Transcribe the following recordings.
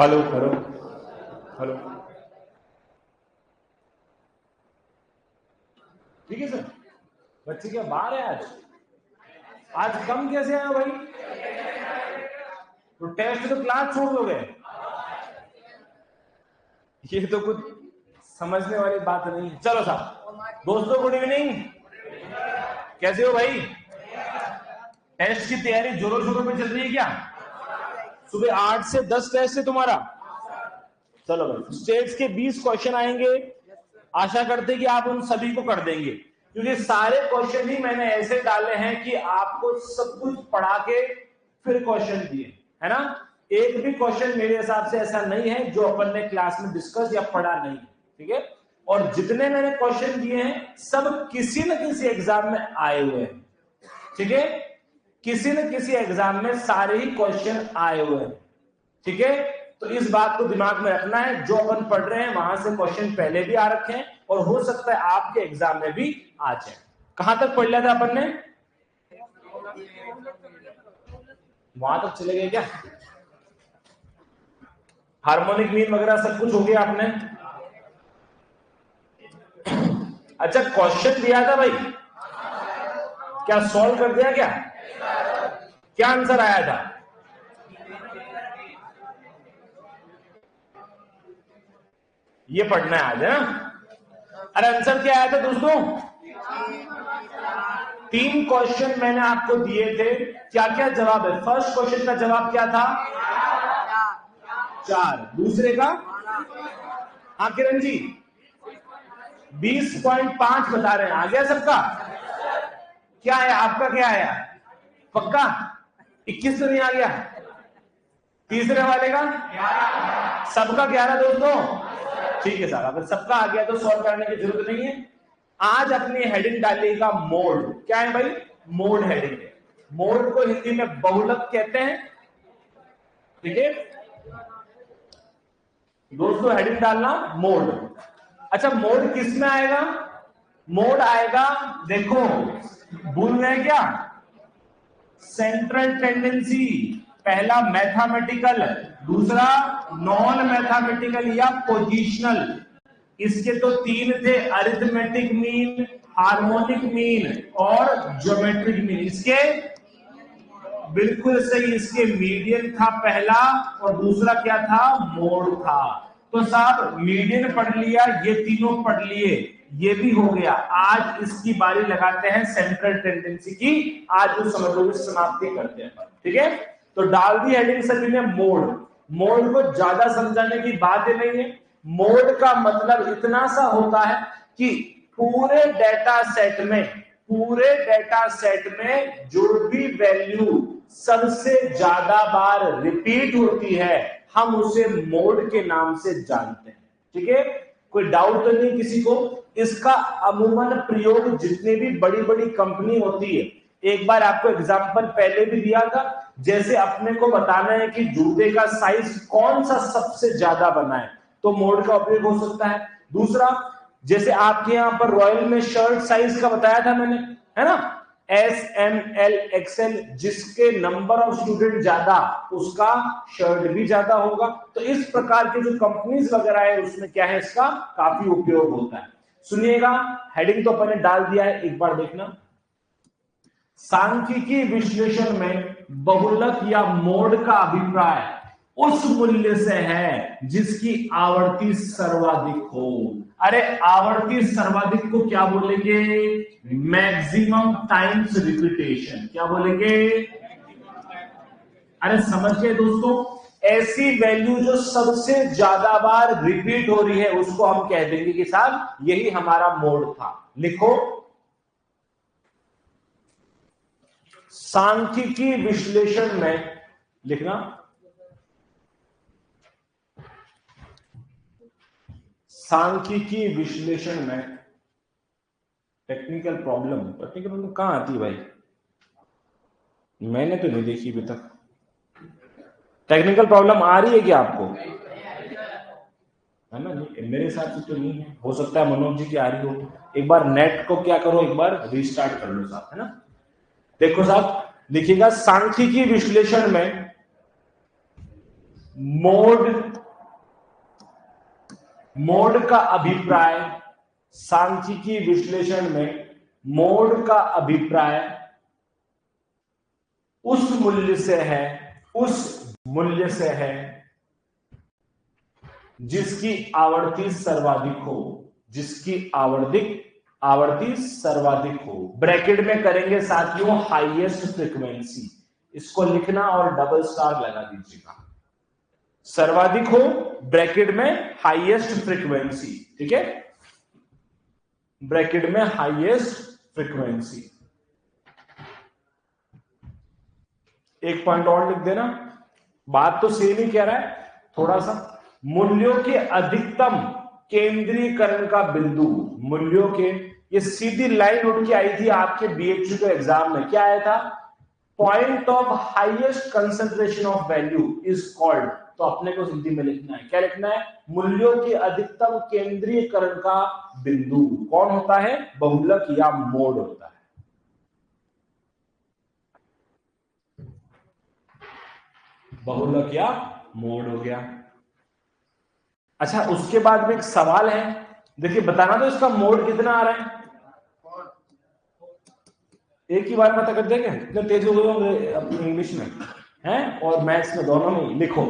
Hello hello hello, ठीक है sir. बच्चे क्या बाहर है आज कम कैसे आया भाई? तो टेस्ट तो क्लास छोड़ दोगे? ये तो कुछ समझने वाली बात नहीं है। चलो साहब, दोस्तों गुड इवनिंग, कैसे हो भाई? टेस्ट की तैयारी जोरों शोरों में चल रही है क्या? सुबह 8 से 10 टेस्ट है तुम्हारा। चलो भाई, स्टेट्स के 20 क्वेश्चन आएंगे, आशा करते कि आप उन सभी को कर देंगे, क्योंकि सारे क्वेश्चन ही मैंने ऐसे डाले हैं कि आपको सब कुछ पढ़ा के फिर क्वेश्चन दिए, है ना। एक भी क्वेश्चन मेरे हिसाब से ऐसा नहीं है जो अपन ने क्लास में डिस्कस या पढ़ा नहीं, ठीक है। और जितने मैंने क्वेश्चन दिए हैं सब किसी न किसी एग्जाम में आए हुए हैं, ठीक है। किसी न किसी एग्जाम में सारे ही क्वेश्चन आए हुए हैं, ठीक है। तो इस बात को दिमाग में रखना है, जो अपन पढ़ रहे हैं वहां से क्वेश्चन पहले भी आ रखे हैं और हो सकता है आपके एग्जाम में भी आ जाए। कहां तक पढ़ लिया था अपन ने? वहां तक चले गए क्या? हार्मोनिक मीन वगैरह सब कुछ हो गया आपने? अच्छा, क्वेश्चन दिया था भाई, क्या सॉल्व कर दिया? क्या आंसर आया था? ये पढ़ना है आज, है ना। अरे आंसर क्या आया था दोस्तों? 3 क्वेश्चन मैंने आपको दिए थे, क्या क्या जवाब है? फर्स्ट क्वेश्चन का जवाब क्या था? 4। दूसरे का? हाँ किरण जी, 20.5 बता रहे हैं। आ गया सबका? क्या है आपका? क्या आया? पक्का 21 तो नहीं आ गया? तीसरे वाले का? सबका 11 दोस्तों, ठीक है साहब। अगर सबका आ गया तो सॉल्व करने की जरूरत नहीं है। आज अपनी हेडिंग डालिएगा मोड। क्या है भाई? मोड हेडिंग है। मोड को हिंदी में बहुलक कहते हैं, ठीक है दोस्तों। हेडिंग डालना मोड। अच्छा, मोड किस में आएगा? मोड आएगा, देखो भूल गए क्या? सेंट्रल टेंडेंसी, पहला मैथमेटिकल, दूसरा नॉन मैथमेटिकल या पोजिशनल। इसके तो 3 थे, अरिथमेटिक मीन, हार्मोनिक मीन और ज्योमेट्रिक मीन। इसके बिल्कुल सही, इसके मीडियन था पहला और दूसरा क्या था? मोड था। तो साहब मीडियन पढ़ लिया, ये तीनों पढ़ लिए, ये भी हो गया। आज इसकी बारी लगाते हैं सेंट्रल टेंडेंसी की। आज जो समझ लो समाप्ति करते हैं, ठीक है। तो डाल दी हेडिंग सभी ने मोड। मोड को ज्यादा समझाने की बात ही नहीं है। मोड का मतलब इतना सा होता है कि पूरे डेटा सेट में जो भी वैल्यू सबसे ज्यादा बार रिपीट होती है, हम उसे मोड के नाम से जानते हैं, ठीक है। कोई डाउट तो नहीं किसी को? इसका अमूमन प्रयोग जितनी भी बड़ी बड़ी कंपनी होती है, एक बार आपको एग्जांपल पहले भी दिया था, जैसे अपने को बताना है कि जूते का साइज कौन सा सबसे ज्यादा बना है, तो मोड का उपयोग हो सकता है। दूसरा, जैसे आपके यहां पर रॉयल में शर्ट साइज का बताया था मैंने, है ना, एस एम एल एक्सएल, जिसके नंबर ऑफ स्टूडेंट ज्यादा उसका शर्ट भी ज्यादा होगा। तो इस प्रकार के जो कंपनीज वगैरह है उसमें क्या है, इसका काफी उपयोग होता है। सुनिएगा, हेडिंग तो अपन ने डाल दिया है, एक बार देखना। सांख्यिकी विश्लेषण में बहुलक या मोड का अभिप्राय उस मूल्य से है जिसकी आवर्ती सर्वाधिक हो। अरे आवर्ती सर्वाधिक को क्या बोलेंगे? Maximum times repetition. क्या बोलेंगे? अरे समझ गए दोस्तों? ऐसी वैल्यू जो सबसे ज्यादा बार रिपीट हो रही है उसको हम कह देंगे कि साहब यही हमारा मोड था। लिखो, सांख्यिकी विश्लेषण में लिखना, सांख्यिकी विश्लेषण में टेक्निकल प्रॉब्लम कहां आती है भाई? मैंने तो नहीं देखी अभी तक। टेक्निकल प्रॉब्लम आ रही है क्या आपको? है ना, मेरे हिसाब से तो नहीं है, हो सकता है मनोज जी की आ रही हो। एक बार नेट को क्या करो, एक बार रीस्टार्ट कर लो साहब, है ना। देखो साहब, लिखिएगा सांख्यिकी विश्लेषण में मोड मोड का अभिप्राय, सांख्यिकी विश्लेषण में मोड का अभिप्राय उस मूल्य से है जिसकी आवर्ती सर्वाधिक हो, जिसकी आवर्ती सर्वाधिक हो। ब्रैकेट में करेंगे साथियों हाईएस्ट फ्रीक्वेंसी, इसको लिखना और डबल स्टार लगा दीजिएगा। सर्वाधिक हो ब्रैकेट में हाईएस्ट फ्रीक्वेंसी, ठीक है, ब्रैकेट में हाईएस्ट फ्रीक्वेंसी। एक पॉइंट और लिख देना, बात तो सेम ही कह रहा है, थोड़ा सा मूल्यों के अधिकतम केंद्रीकरण का बिंदु, मूल्यों के, ये सीधी लाइन उठ के आई थी आपके बीएचयू के एग्जाम में, क्या आया था, point of highest concentration of value is called, तो अपने को हिंदी में लिखना है, क्या लिखना है, मूल्यों के अधिकतम केंद्रीयकरण का बिंदु कौन होता है, बहुलक या मोड होता है। बहुलक या मोड हो गया। अच्छा, उसके बाद में एक सवाल है, देखिए बताना तो इसका मोड कितना आ रहा है, एक ही बार पता कर देंगे, इतने तेज हो गए अपनी इंग्लिश में हैं और मैथ्स में, दोनों में लिखो।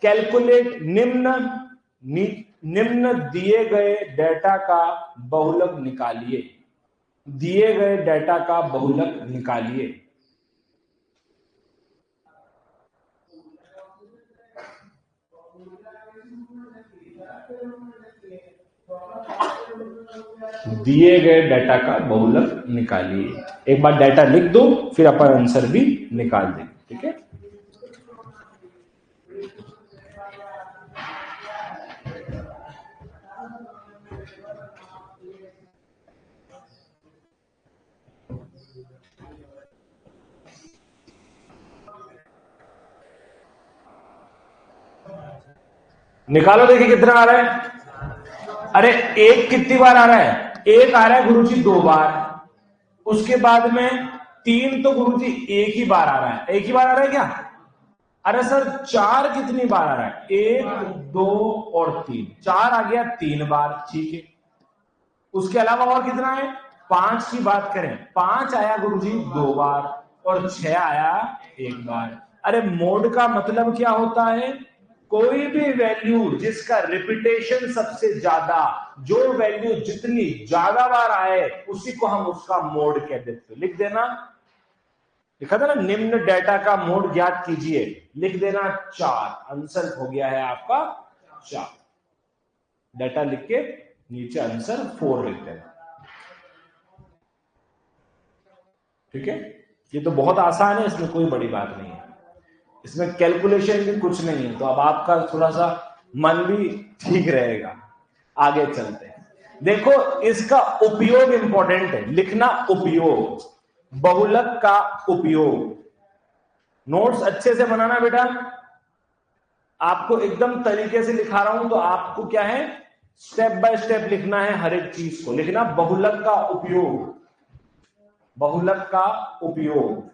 कैलकुलेट निम्न दिए गए डेटा का बहुलक निकालिए, दिए गए डेटा का बहुलक निकालिए। दिए गए डाटा का बहुलक निकालिए। एक बार डाटा लिख दो फिर अपन आंसर भी निकाल देंगे, ठीक है। निकालो, देखिए कितना आ रहा है। अरे एक कितनी बार आ रहा है, एक आ रहा है गुरुजी 2 बार, उसके बाद में 3 तो गुरुजी एक ही बार आ रहा है, एक ही बार आ रहा है क्या, अरे सर 4 कितनी बार आ रहा है, 1 2 और 3, 4 आ गया 3 बार, ठीक है। उसके अलावा और कितना है, 5 की बात करें, 5 आया गुरुजी 2 बार और 6 आया 1 बार। अरे मोड का मतलब क्या होता है, कोई भी वैल्यू जिसका रिपीटेशन सबसे ज्यादा, जो वैल्यू जितनी ज्यादा बार आए उसी को हम उसका मोड कह देते हैं। लिख देना, लिखा था ना, निम्न डेटा का मोड ज्ञात कीजिए, लिख देना 4, आंसर हो गया है आपका 4। डेटा लिख के नीचे आंसर 4 लिख देना, ठीक है। ये तो बहुत आसान है, इसमें कोई बड़ी बात नहीं है, इसमें कैलकुलेशन भी कुछ नहीं है, तो अब आपका थोड़ा सा मन भी ठीक रहेगा। आगे चलते हैं, देखो इसका उपयोग इंपॉर्टेंट है, लिखना उपयोग, बहुलक का उपयोग। नोट्स अच्छे से बनाना बेटा, आपको एकदम तरीके से लिखा रहा हूं तो आपको क्या है, स्टेप बाय स्टेप लिखना है, हर एक चीज को लिखना। बहुलक का उपयोग, बहुलक का उपयोग,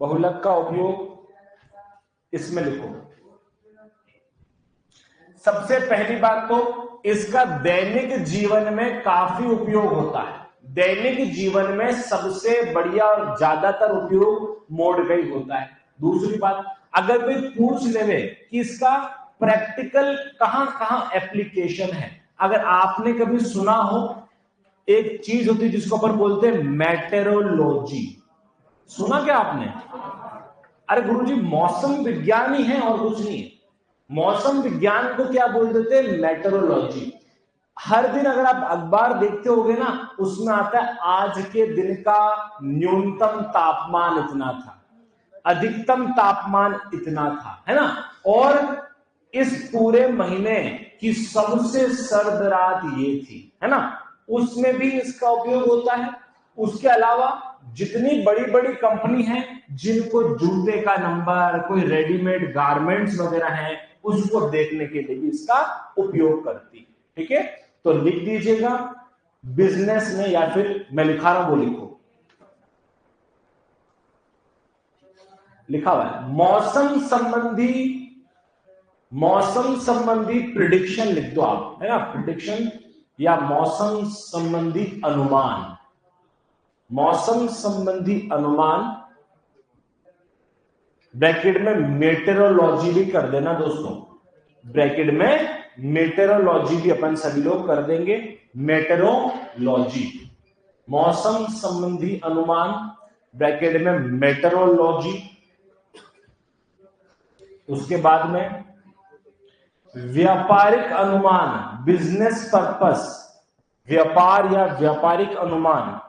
बहुलक का उपयोग इसमें लिखो। सबसे पहली बात तो इसका दैनिक जीवन में काफी उपयोग होता है, दैनिक जीवन में सबसे बढ़िया और ज्यादातर उपयोग मोड का ही होता है। दूसरी बात, अगर कोई पूछ ले कि इसका प्रैक्टिकल कहां कहां एप्लीकेशन है, अगर आपने कभी सुना हो, एक चीज होती है जिसको अपन बोलते हैं मेटेरोलॉजी, सुना क्या आपने, अरे गुरुजी मौसम विज्ञान ही है और कुछ नहीं है, मौसम विज्ञान को क्या बोल देते हैं, मेटेरोलॉजी। हर दिन अगर आप अखबार देखते होगे ना, उसमें आता है आज के दिन का न्यूनतम तापमान इतना था, अधिकतम तापमान इतना था, है ना, और इस पूरे महीने की सबसे सर्द रात ये थी, है ना, उसमें भी इसका उपयोग होता है। उसके अलावा जितनी बड़ी बड़ी कंपनी है जिनको जूते का नंबर, कोई रेडीमेड गारमेंट्स वगैरह हैं, उसको देखने के लिए भी इसका उपयोग करती है, ठीक है। तो लिख दीजिएगा बिजनेस में, या फिर मैं लिखा रहा हूं वो लिखो, लिखा हुआ है मौसम संबंधी मौसम संबंधी प्रिडिक्शन लिख दो आप, है ना, प्रिडिक्शन या मौसम संबंधी अनुमान। मौसम संबंधी अनुमान ब्रैकेट में मेटेरोलॉजी भी कर देना दोस्तों, ब्रैकेट में मेटेरोलॉजी भी अपन सभी लोग कर देंगे, मेटेरोलॉजी, मौसम संबंधी अनुमान ब्रैकेट में मेटेरोलॉजी। उसके बाद में व्यापारिक अनुमान, बिजनेस पर्पस, व्यापार या व्यापारिक अनुमान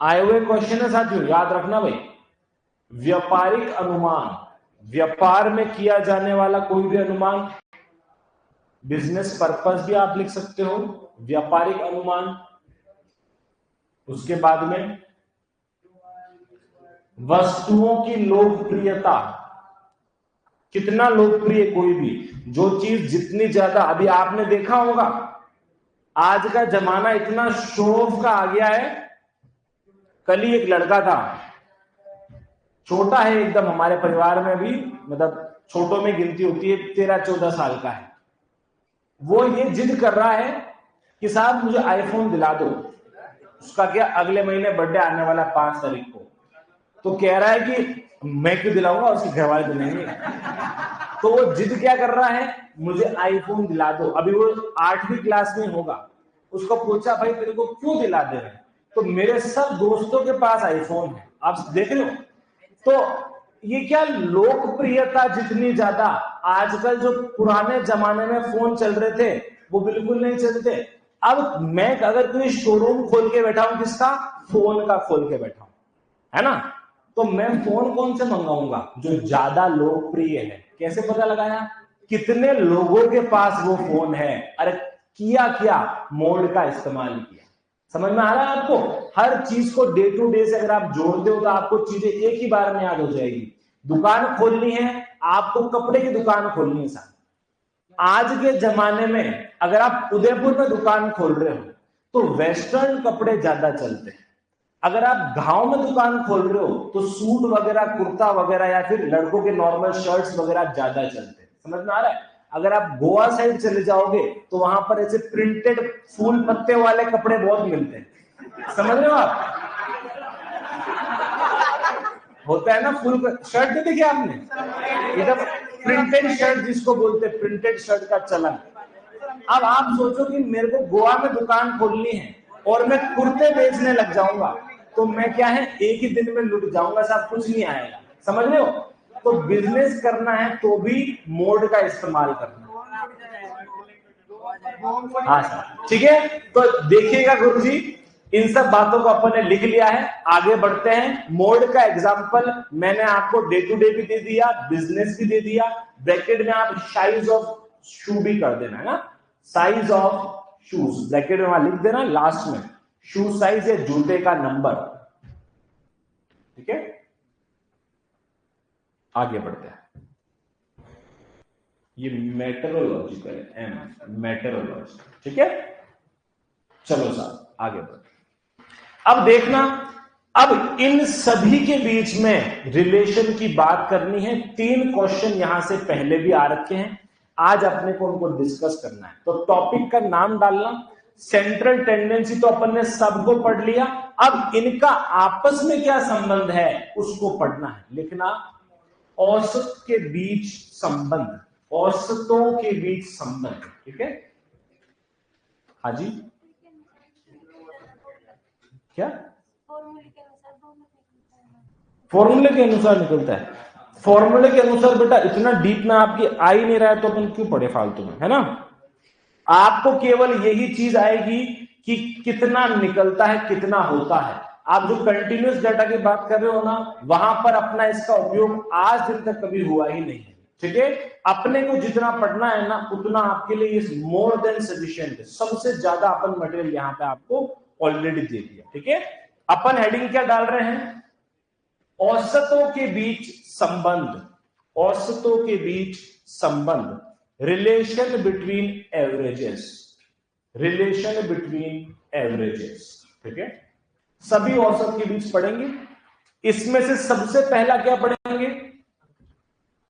आए हुए क्वेश्चन है साथियों, याद रखना भाई। व्यापारिक अनुमान, व्यापार में किया जाने वाला कोई भी अनुमान, बिजनेस पर्पस भी आप लिख सकते हो, व्यापारिक अनुमान। उसके बाद में वस्तुओं की लोकप्रियता, कितना लोकप्रिय कोई भी, जो चीज जितनी ज्यादा, अभी आपने देखा होगा आज का जमाना इतना शो ऑफ का आ गया है। कल ही एक लड़का था, छोटा है एकदम, हमारे परिवार में भी मतलब छोटों में गिनती होती है, 13-14 साल का है। वो ये जिद कर रहा है कि साहब मुझे आईफोन दिला दो। उसका क्या अगले महीने बर्थडे आने वाला 5 तारीख को, तो कह रहा है कि मैं क्यों दिलाऊंगा, उसके घर वाले दिलाएंगे। तो वो जिद क्या कर रहा है, मुझे आईफोन दिला दो। अभी वो 8वीं क्लास में होगा। उसको पूछा भाई तेरे को क्यों दिला दे रहे हैं, तो मेरे सब दोस्तों के पास आईफोन है। आप देख रहे हो, तो ये क्या लोकप्रियता जितनी ज्यादा, आजकल जो पुराने जमाने में फोन चल रहे थे वो बिल्कुल नहीं चलते। अब मैं अगर कोई शोरूम खोल के बैठा हूं, किसका, फोन का खोल के बैठा हूं, है ना, तो मैं फोन कौन से मंगाऊंगा, जो ज्यादा लोकप्रिय है। कैसे पता लगाया, कितने लोगों के पास वो फोन है। अरे किया क्या, मोड का इस्तेमाल किया। समझ में आ रहा है आपको, हर चीज को डे टू डे से अगर आप जोड़ते हो तो आपको चीजें एक ही बार में याद हो जाएगी। दुकान खोलनी है आपको, कपड़े की दुकान खोलनी है साहब। आज के जमाने में अगर आप उदयपुर में दुकान खोल रहे हो तो वेस्टर्न कपड़े ज्यादा चलते हैं। अगर आप गांव में दुकान खोल रहे हो तो सूट वगैरह, कुर्ता वगैरह या फिर लड़कों के नॉर्मल शर्ट्स वगैरह ज्यादा चलते हैं। समझ में आ रहा है। अगर आप गोवा साइड चले जाओगे तो वहां पर ऐसे प्रिंटेड फूल पत्ते वाले कपड़े बहुत मिलते हैं। समझ रहे हो आप, होता है ना फुल शर्ट, नहीं देखी आपने, एकदम प्रिंटेड शर्ट जिसको बोलते हैं, प्रिंटेड शर्ट का चलन। अब आप सोचो कि मेरे को गोवा में दुकान खोलनी है और मैं कुर्ते बेचने लग जाऊंगा, तो मैं क्या है, एक ही दिन में लुट जाऊंगा साहब, कुछ नहीं आएगा। समझ रहे हो, तो बिजनेस करना है तो भी मोड का इस्तेमाल करना। हाँ सर, ठीक है। तो देखिएगा गुरुजी, इन सब बातों को अपन ने लिख लिया है। आगे बढ़ते हैं। मोड का एग्जांपल मैंने आपको डे टू डे भी दे दिया, बिजनेस भी दे दिया। ब्रैकेट में आप साइज ऑफ शू भी कर देना है ना, साइज ऑफ शूज ब्रैकेट में वहां लिख देना लास्ट में, शू साइज या जूते का नंबर। ठीक है, आगे बढ़ते हैं। ये मेटेरोलॉजिकल है, एम मेटेरोलॉजी, ठीक है। चलो साहब आगे बढ़ते। अब देखना, अब इन सभी के बीच में रिलेशन की बात करनी है। 3 क्वेश्चन यहां से पहले भी आ रखे हैं, आज अपने को उनको डिस्कस करना है। तो टॉपिक का नाम डालना, सेंट्रल टेंडेंसी तो अपन ने सबको पढ़ लिया। अब इनका आपस में क्या संबंध है उसको पढ़ना है, लिखना औसत के बीच संबंध, औसतों के बीच संबंध। ठीक है, हाँ जी, क्या फॉर्मूले के अनुसार निकलता है। फॉर्मूले के अनुसार बेटा इतना डीप में आपकी आ ही नहीं रहा है तो अपन क्यों पढ़े फालतू में, है ना। आपको केवल यही चीज आएगी कि कितना निकलता है, कितना होता है। आप जो कंटिन्यूअस डाटा की बात कर रहे हो ना, वहां पर अपना इसका उपयोग आज दिन तक कभी हुआ ही नहीं। ठीक है, अपने को जितना पढ़ना है ना उतना आपके लिए इज मोर देन सफिशिएंट। सबसे ज्यादा अपन मटेरियल यहाँ पे आपको ऑलरेडी दे दिया। ठीक है, अपन हेडिंग क्या डाल रहे हैं, औसतों के बीच संबंध, औसतों के बीच संबंध, relation between averages, relation between averages. ठीक है, सभी औसत के बीच पढ़ेंगे। इसमें से सबसे पहला क्या पढ़ेंगे,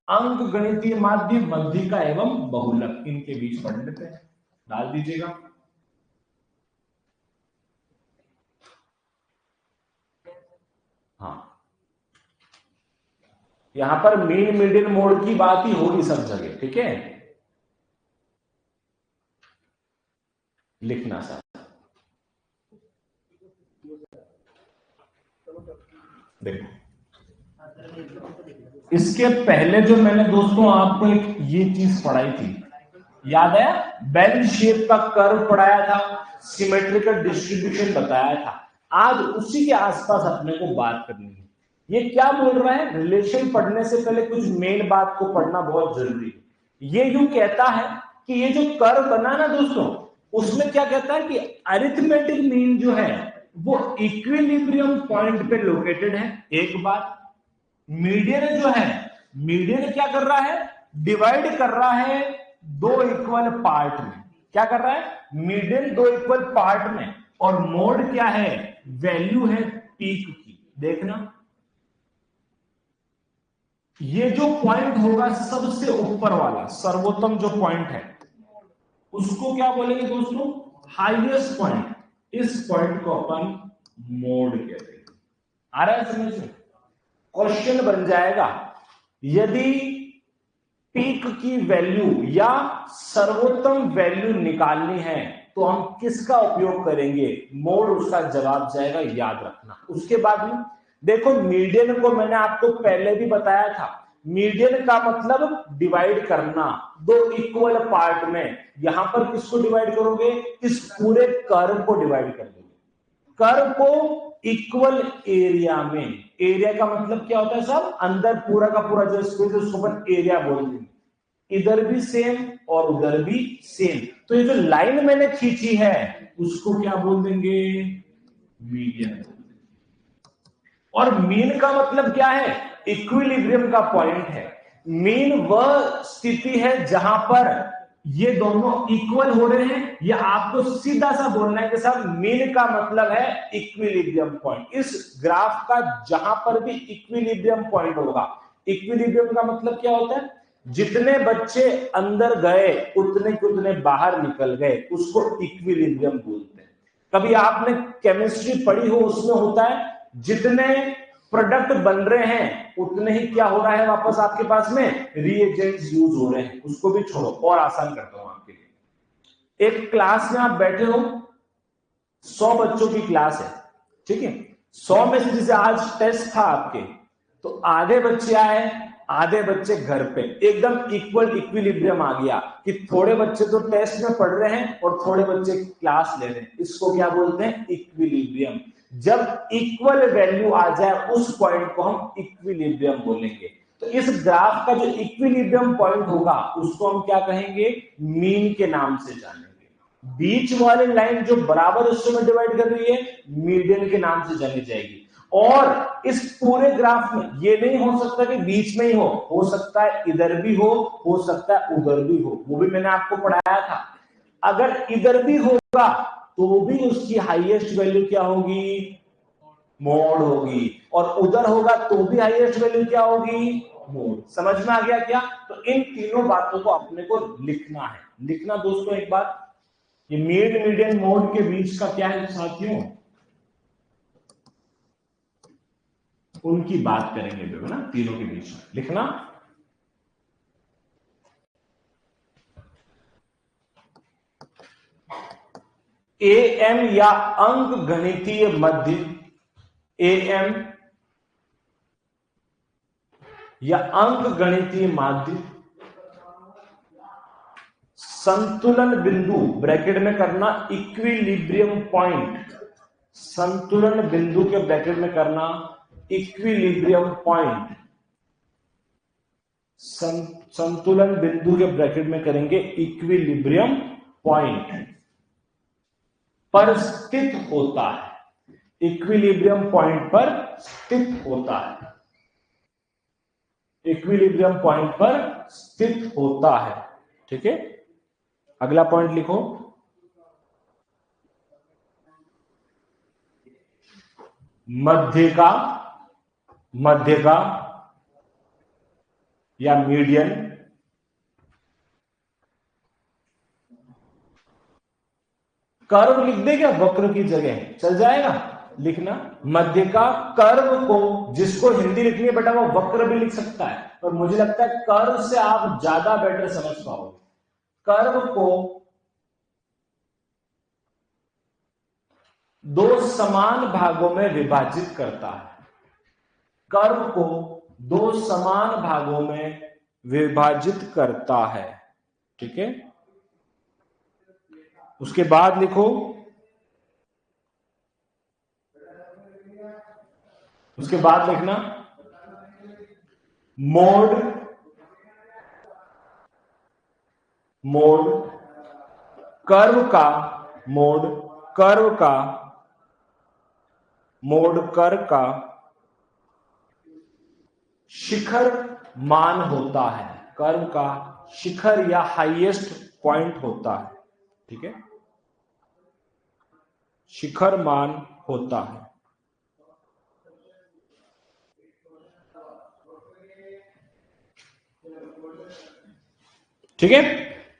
अंक गणितीय माध्य, मध्यिका एवं बहुलक, इनके बीच पढ़ लेते हैं, डाल दीजिएगा। हाँ, यहां पर मीन मीडियन मोड की बात ही होगी सब जगह, ठीक है, लिखना सर। देखो, इसके पहले जो मैंने दोस्तों आपको एक ये चीज पढ़ाई थी, याद है, बेल शेप का कर्व पढ़ाया था, सिमेट्रिकल डिस्ट्रीब्यूशन बताया था। आज उसी के आसपास अपने को बात करनी है। ये क्या बोल रहा है, रिलेशन पढ़ने से पहले कुछ मेन बात को पढ़ना बहुत जरूरी है। ये यूं कहता है कि ये जो कर्व बना ना दोस्तों, उसमें क्या कहता है कि अरिथमेटिक मीन जो है वो इक्विलिब्रियम पॉइंट पे लोकेटेड है। एक बात, मीडियन जो है, मीडियन क्या कर रहा है, डिवाइड कर रहा है दो इक्वल पार्ट में। क्या कर रहा है, मीडियन दो इक्वल पार्ट में, और मोड क्या है, वैल्यू है पीक की। देखना, ये जो पॉइंट होगा सबसे ऊपर वाला सर्वोत्तम जो पॉइंट है, उसको क्या बोलेंगे दोस्तों, हाईएस्ट पॉइंट। इस पॉइंट को अपन मोड कहते हैं। आ रहा है समझ में? क्वेश्चन बन जाएगा, यदि पीक की वैल्यू या सर्वोत्तम वैल्यू निकालनी है तो हम किसका उपयोग करेंगे, मोड उसका जवाब जाएगा, याद रखना। उसके बाद में देखो, मीडियन को मैंने आपको पहले भी बताया था, मीडियन का मतलब डिवाइड करना दो इक्वल पार्ट में। यहां पर किसको डिवाइड करोगे, इस पूरे कर्व को डिवाइड कर दोगे, कर्व को इक्वल एरिया में। एरिया का मतलब क्या होता है साहब, अंदर पूरा का पूरा जो स्पेस है उसको अपन एरिया बोलते हैं। इधर भी सेम और उधर भी सेम, तो ये जो लाइन मैंने खींची है उसको क्या बोल देंगे, मीडियन। और मीन का मतलब क्या है, इक्विलिब्रियम का पॉइंट है। मीन वह स्थिति है जहां पर ये दोनों इक्वल हो रहे हैं, या आपको सीधा सा बोलना है कि साहब मीन का मतलब है इक्विलिब्रियम पॉइंट। इस ग्राफ का जहां पर भी इक्विलिब्रियम पॉइंट होगा, इक्विलिब्रियम का मतलब क्या होता है, जितने बच्चे अंदर गए उतने के उतने बाहर निकल गए, उसको इक्विलिब्रियम बोलते हैं। कभी आपने केमिस्ट्री पढ़ी हो, उसमें होता है जितने प्रोडक्ट बन रहे हैं उतने ही क्या हो रहा है, वापस आपके पास में रिएजेंट्स यूज हो रहे हैं। उसको भी छोड़ो और आसान करता हूं आपके लिए। एक क्लास में आप बैठे हो, 100 बच्चों की क्लास है, ठीक है, 100 में से जैसे आज टेस्ट था आपके, तो आधे बच्चे आए, आधे बच्चे घर पे, एकदम इक्वल इक्विलिब्रियम आ गया कि थोड़े बच्चे तो टेस्ट में पढ़ रहे हैं और थोड़े बच्चे क्लास ले रहे हैं। इसको क्या बोलते हैं, इक्विलिब्रियम। जब इक्वल वैल्यू आ जाए उस पॉइंट को हम इक्विलिब्रियम बोलेंगे। तो इस ग्राफ का जो इक्विलिब्रियम पॉइंट होगा उसको हम क्या कहेंगे, मीन के नाम से जानेंगे। बीच वाली लाइन जो बराबर हिस्सों में डिवाइड कर रही है, मीडियन के नाम से जानी जाएगी। और इस पूरे ग्राफ में ये नहीं हो सकता कि बीच में ही हो सकता है इधर भी हो सकता है उधर भी हो, वो भी मैंने आपको पढ़ाया था। अगर इधर भी होगा तो भी उसकी हाईएस्ट वैल्यू क्या होगी, मोड होगी, और उधर होगा तो भी हाईएस्ट वैल्यू क्या होगी, मोड। समझ में आ गया क्या? तो इन तीनों बातों को अपने को लिखना है। लिखना दोस्तों एक बात, ये मीन मीडियन मोड के बीच का क्या है साथियों, उनकी बात करेंगे ना, तीनों के बीच में लिखना। एएम या अंक गणितीय मध्य, एएम या अंक गणितीय माध्य, संतुलन बिंदु ब्रैकेट में करना, इक्विलिब्रियम पॉइंट, संतुलन बिंदु के ब्रैकेट में करना इक्विलिब्रियम पॉइंट, संतुलन बिंदु के ब्रैकेट में करेंगे इक्विलिब्रियम पॉइंट पर स्थित होता है, इक्विलिब्रियम पॉइंट पर स्थित होता है, इक्विलिब्रियम पॉइंट पर स्थित होता है, ठीक है। अगला पॉइंट लिखो, मध्य का या मीडियन कर्व लिख दे क्या, वक्र की जगह चल जाएगा लिखना। मध्य का कर्व को, जिसको हिंदी लिखनी है बेटा वो वक्र भी लिख सकता है, पर मुझे लगता है कर्व से आप ज्यादा बेटर समझ पाओगे। कर्व को दो समान भागों में विभाजित करता है, कर्व को दो समान भागों में विभाजित करता है, ठीक है। उसके बाद लिखो, उसके बाद लिखना मोड, मोड कर्व का, मोड कर्व का, मोड कर्व का शिखर मान होता है, कर्व का शिखर या हाईएस्ट पॉइंट होता है, ठीक है, शिखर मान होता है। ठीक है,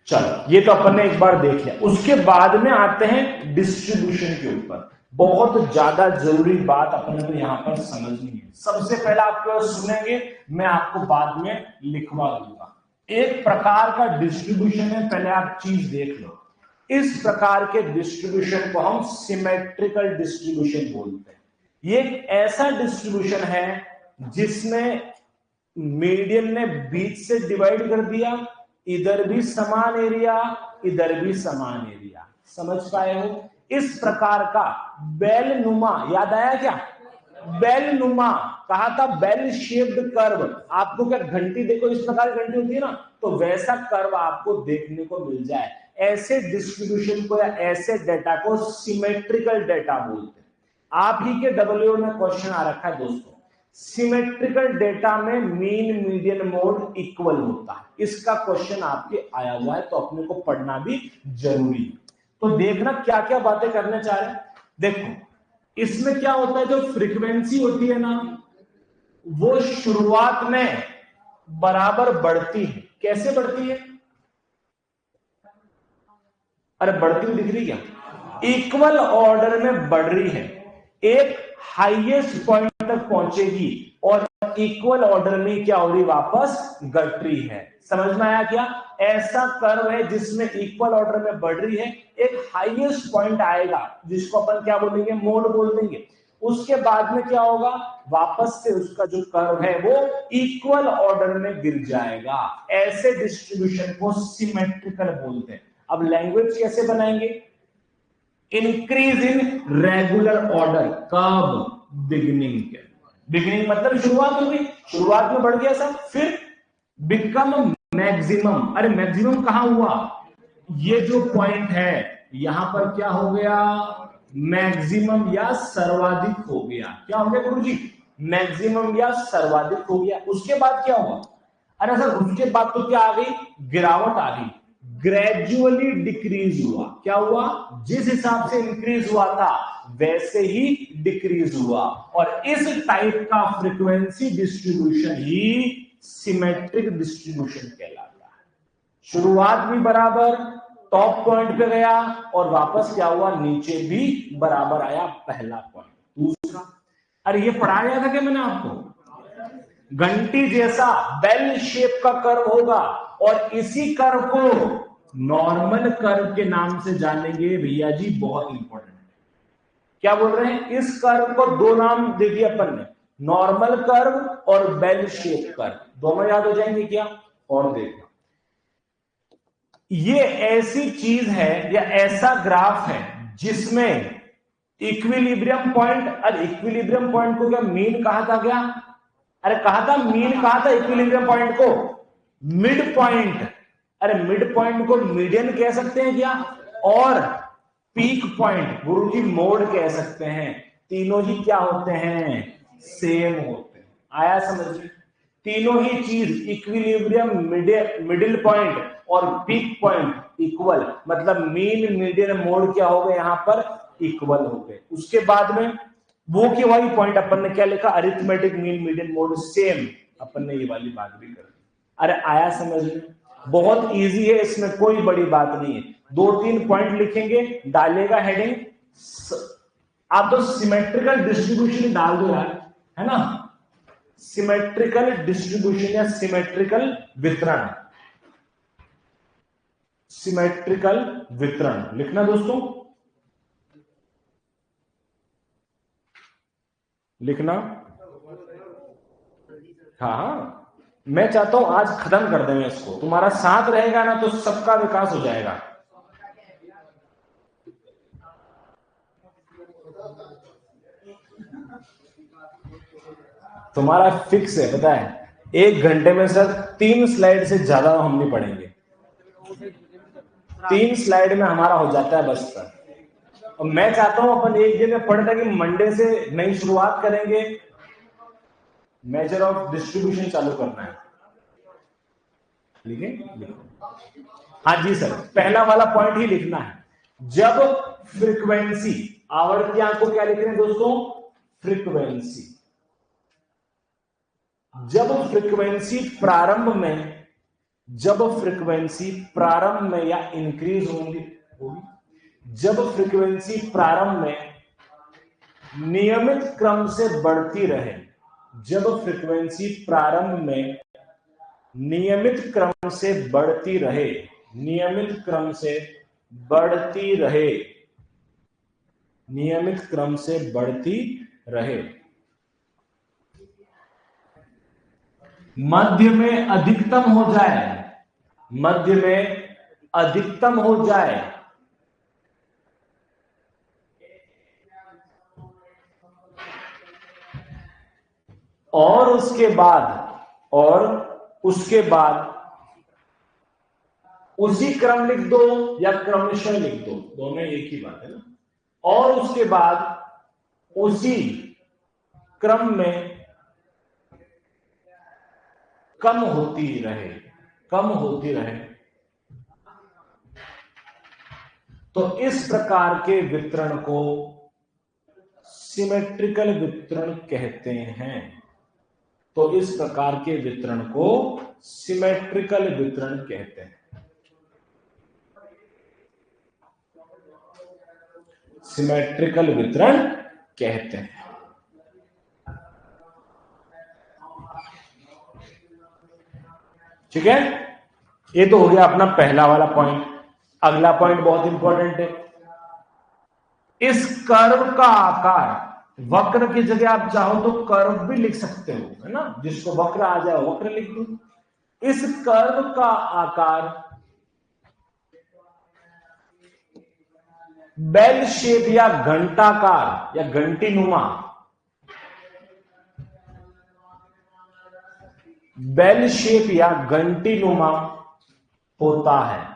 चलो ये तो अपन ने एक बार देख लिया। उसके बाद में आते हैं डिस्ट्रीब्यूशन के ऊपर। बहुत ज्यादा जरूरी बात अपन को यहां पर समझनी है। सबसे पहला आप सुनेंगे, मैं आपको बाद में लिखवा दूंगा। एक प्रकार का डिस्ट्रीब्यूशन है, पहले आप चीज देख लो। इस प्रकार के डिस्ट्रीब्यूशन को हम सिमेट्रिकल डिस्ट्रीब्यूशन बोलते हैं। ये एक ऐसा डिस्ट्रीब्यूशन है जिसमें मीडियन ने बीच से डिवाइड कर दिया, इधर भी समान एरिया, इधर भी समान एरिया। समझ पाए हो? इस प्रकार का बेल नुमा, याद आया क्या? बेल नुमा कहा था, बेल शेप्ड कर्व। आपको क्या घंटी, देखो इस प्रकार की घंटी होती है ना, तो वैसा कर्व आपको देखने को मिल जाए। ऐसे डिस्ट्रीब्यूशन को या ऐसे डेटा को सिमेट्रिकल डेटा बोलते हैं। आप ही के डब्ल्यू में क्वेश्चन आ रखा है दोस्तों, सिमेट्रिकल डेटा में मीन मीडियन मोड इक्वल होता है। इसका क्वेश्चन आपके आया हुआ है, तो अपने को पढ़ना भी जरूरी है। तो देखना क्या क्या बातें करने चाह रहे हैं। देखो इसमें क्या होता है, जो फ्रीक्वेंसी होती है ना, वो शुरुआत में बराबर बढ़ती है। कैसे बढ़ती है? अरे बढ़ती हुई दिख रही क्या? इक्वल ऑर्डर में बढ़ रही है, एक हाईएस्ट पॉइंट तक पहुंचेगी और इक्वल ऑर्डर में क्या हो रही, वापस घट रही है। समझ में आया क्या? ऐसा कर्व है जिसमें इक्वल ऑर्डर में बढ़ रही है, एक हाईएस्ट पॉइंट आएगा जिसको अपन क्या बोलेंगे, मोड बोल देंगे। उसके बाद में क्या होगा, वापस से उसका जो कर्व है वो इक्वल ऑर्डर में गिर जाएगा। ऐसे डिस्ट्रीब्यूशन को सिमेट्रिकल बोलते हैं। अब लैंग्वेज कैसे बनाएंगे? इंक्रीज इन रेगुलर ऑर्डर, कब? बिगिनिंग के, बिगिनिंग मतलब शुरुआत हो गई, शुरुआत में बढ़ गया सब, फिर बिकम मैक्सिमम। अरे मैक्सिमम कहां हुआ? ये जो पॉइंट है यहां पर क्या हो गया, मैक्सिमम या सर्वाधिक हो गया। क्या हो गया गुरुजी? मैक्सिमम या सर्वाधिक हो गया। उसके बाद क्या हुआ? अरे सर उसके बाद तो क्या आ गई, गिरावट आ गई, ग्रेजुअली डिक्रीज हुआ। क्या हुआ? जिस हिसाब से इंक्रीज हुआ था वैसे ही डिक्रीज हुआ। और इस टाइप का फ्रीक्वेंसी डिस्ट्रीब्यूशन ही सिमेट्रिक डिस्ट्रीब्यूशन कहलाता है। शुरुआत भी बराबर, टॉप पॉइंट पे गया और वापस क्या हुआ, नीचे भी बराबर आया, पहला पॉइंट। दूसरा, अरे ये पढ़ाया था क्या मैंने आपको? घंटी जैसा बेल शेप का कर्व होगा और इसी कर्व को नॉर्मल कर्व के नाम से जानेंगे भैया जी, बहुत इंपॉर्टेंट है। क्या बोल रहे हैं? इस कर्व को दो नाम दे दिया अपन ने, नॉर्मल कर्व और बेल शेप कर्व। दोनों याद हो जाएंगे क्या? और देखो ये ऐसी चीज है या ऐसा ग्राफ है जिसमें इक्विलिब्रियम पॉइंट, अरे इक्विलिब्रियम पॉइंट को क्या मीन कहा था क्या? अरे कहा था, मीन कहा था इक्विलिब्रियम पॉइंट को, मिड पॉइंट। अरे मिड पॉइंट को मीडियन कह सकते हैं क्या? और पीक पॉइंट गुरुजी मोड कह सकते हैं। तीनों ही क्या होते हैं, सेम होते हैं। आया समझ? तीनों ही चीज इक्विलिब्रियम, मिडिल पॉइंट और पीक पॉइंट इक्वल, मतलब मीन मीडियन मोड क्या हो गए यहां पर, इक्वल हो गए। उसके बाद में वो की वही पॉइंट अपन ने क्या लिखा, arithmetic mean median mode same, अपन ने ये वाली बात भी कर दी। अरे आया समझ में? बहुत इजी है, इसमें कोई बड़ी बात नहीं है। 2-3 पॉइंट लिखेंगे, डालेगा हेडिंग। आप तो सिमेट्रिकल डिस्ट्रीब्यूशन डाल दो यार, है ना? सिमेट्रिकल डिस्ट्रीब्यूशन या सिमेट्रिकल वितरण, सिमेट्रिकल वितरण लिखना दोस्तों, लिखना। हाँ, मैं चाहता हूं आज खत्म कर दें इसको। तुम्हारा साथ रहेगा ना तो सबका विकास हो जाएगा। तुम्हारा फिक्स है, पता है, 1 घंटे में सर 3 स्लाइड से ज्यादा हम नहीं पढ़ेंगे। 3 स्लाइड में हमारा हो जाता है बस सर। और मैं चाहता हूं अपन एक दिन में पढ़ते कि मंडे से नई शुरुआत करेंगे, मेजर ऑफ डिस्ट्रीब्यूशन चालू करना है। लिखें? हाँ जी सर, पहला वाला पॉइंट ही लिखना है। जब फ्रीक्वेंसी, आवर्तियां को क्या लिख रहे हैं दोस्तों? फ्रीक्वेंसी। जब फ्रीक्वेंसी प्रारंभ में, जब फ्रीक्वेंसी प्रारंभ में या इंक्रीज होगी, जब फ्रीक्वेंसी प्रारंभ में नियमित क्रम से बढ़ती रहे, जब फ्रीक्वेंसी प्रारंभ में नियमित क्रम से बढ़ती रहे, नियमित क्रम से बढ़ती रहे, नियमित क्रम से बढ़ती रहे, मध्य में अधिकतम हो जाए, मध्य में अधिकतम हो जाए, और उसके बाद उसी क्रम लिख दो या क्रमशः लिख दो, दोनों एक ही बात है ना। और उसके बाद उसी क्रम में कम होती रहे, कम होती रहे। तो इस प्रकार के वितरण को सिमेट्रिकल वितरण कहते हैं। तो इस प्रकार के वितरण को सिमेट्रिकल वितरण कहते हैं, सिमेट्रिकल वितरण कहते हैं। ठीक है, ये तो हो गया अपना पहला वाला पॉइंट। अगला पॉइंट बहुत इंपॉर्टेंट है। इस कर्व का आकार, वक्र की जगह आप चाहो तो कर्व भी लिख सकते हो, है ना? जिसको वक्र आ जाए वक्र लिख दो। इस कर्व का आकार बेल शेप या घंटाकार या घंटीनुमा, बेल शेप या घंटीनुमा होता है।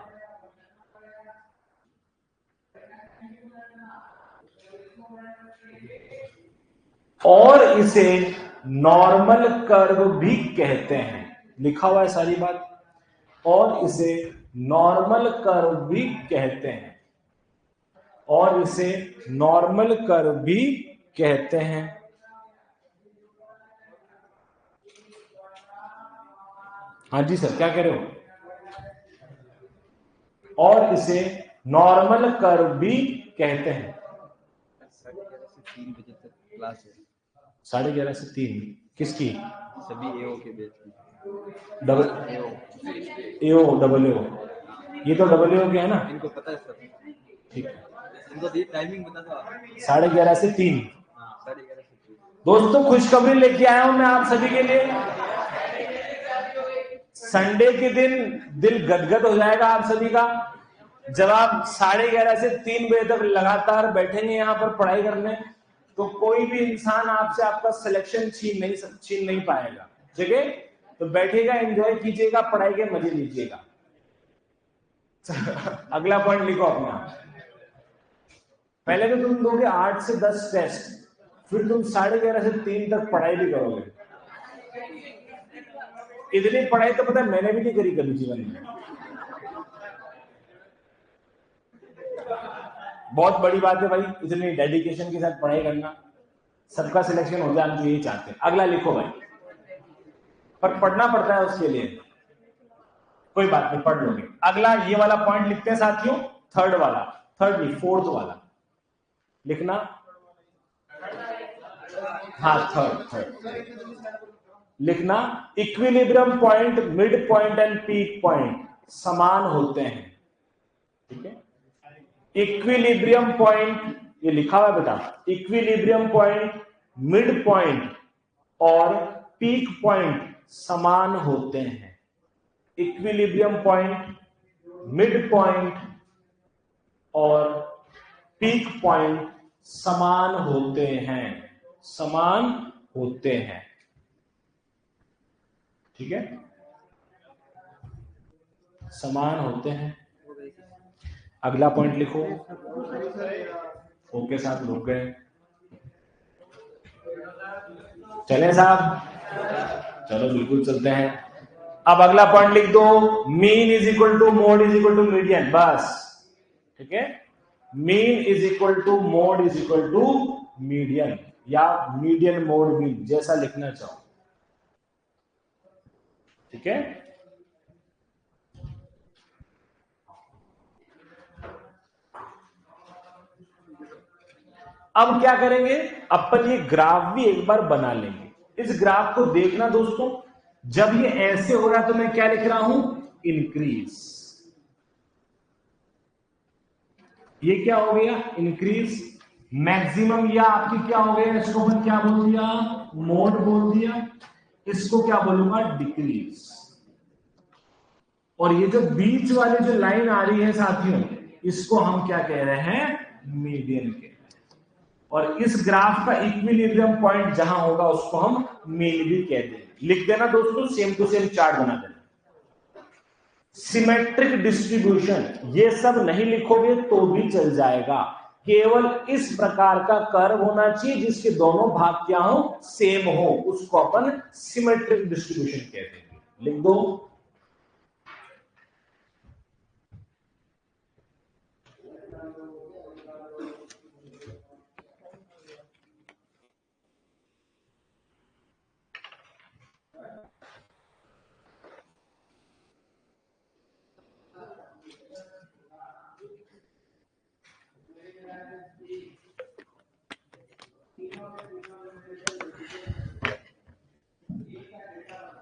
और इसे नॉर्मल कर्व भी कहते हैं, लिखा हुआ है सारी बात। और इसे नॉर्मल कर्व भी कहते हैं, और इसे नॉर्मल कर्व भी कहते हैं। हाँ जी सर, क्या कह रहे हो? और इसे नॉर्मल कर्व भी कहते हैं। 3 बजे तक क्लास है। 11:30 से 3 किसकी? सभी एओ के बैच की। डबल एओ, डबल एओ, ये तो डबल एओ के है ना? इनको पता है सब। ठीक है, इनको दी टाइमिंग बता दो। 11:30 से 3। 11:30 से 3। दोस्तों खुशखबरी लेके आया हूं मैं आप सभी के लिए। संडे के दिन दिल गदगद हो जाएगा आप सभी का, जब आप 11:30 से 3 बजे तक लगातार बैठेंगे यहां पर पढ़ाई करने। तो कोई भी इंसान आपसे आपका सिलेक्शन छीन नहीं पाएगा। ठीक है, तो बैठेगा, एंजॉय कीजिएगा, पढ़ाई के मजे लीजिएगा। अगला पॉइंट लिखो अपना। पहले तो तुम दोगे 8 से 10 टेस्ट, फिर तुम 11:30 से 3 तक पढ़ाई भी करोगे। इतनी पढ़ाई तो पता है मैंने भी नहीं करी कभी जीवन में। बहुत बड़ी बात है भाई, इतनी डेडिकेशन के साथ पढ़ाई करना। सबका सिलेक्शन हो जाए हम तो यही चाहते हैं। अगला लिखो भाई, पर पढ़ना पड़ता है उसके लिए। कोई बात नहीं, पढ़ लोगे। अगला ये वाला पॉइंट लिखते हैं साथियों, थर्ड वाला, थर्ड नहीं फोर्थ वाला लिखना। हाँ थर्ड थर्ड लिखना, equilibrium point, mid point and peak point समान होते हैं। ठीक है, इक्विलिब्रियम पॉइंट ये लिखा हुआ है बेटा, इक्विलिब्रियम पॉइंट, मिड पॉइंट और पीक पॉइंट समान होते हैं। इक्विलिब्रियम पॉइंट, मिड पॉइंट और पीक पॉइंट समान होते हैं, समान होते हैं। ठीक है, समान होते हैं। अगला पॉइंट लिखो। ओके साहब, रुक गए, चले साहब, चलो बिल्कुल चलते हैं। अब अगला पॉइंट लिख दो, mean is equal to mode is equal to median, बस। ठीक है, mean is equal to mode is equal to median, या मीडियन मोड मीन, जैसा लिखना चाहो। ठीक है, अब क्या करेंगे, अपन ये ग्राफ भी एक बार बना लेंगे। इस ग्राफ को देखना दोस्तों, जब ये ऐसे हो रहा है तो मैं क्या लिख रहा हूं, इंक्रीज। ये क्या हो गया, इंक्रीज। मैक्सिमम या आपकी क्या हो गया, इसको मैं क्या बोल दिया, मोड बोल दिया। इसको क्या बोलूंगा, डिक्रीज। और ये जो बीच वाली जो लाइन आ रही है साथियों, इसको हम क्या कह रहे हैं, मीडियन के। और इस ग्राफ का इक्विलिब्रियम पॉइंट जहां होगा उसको हम मीन भी कहते हैं। लिख देना दोस्तों, सेम टू सेम चार्ट बना देना। सिमेट्रिक डिस्ट्रीब्यूशन, ये सब नहीं लिखोगे तो भी चल जाएगा, केवल इस प्रकार का कर्व होना चाहिए जिसके दोनों भाग क्या हो, सेम हो, उसको अपन सिमेट्रिक डिस्ट्रीब्यूशन कहते हैं। लिख दो।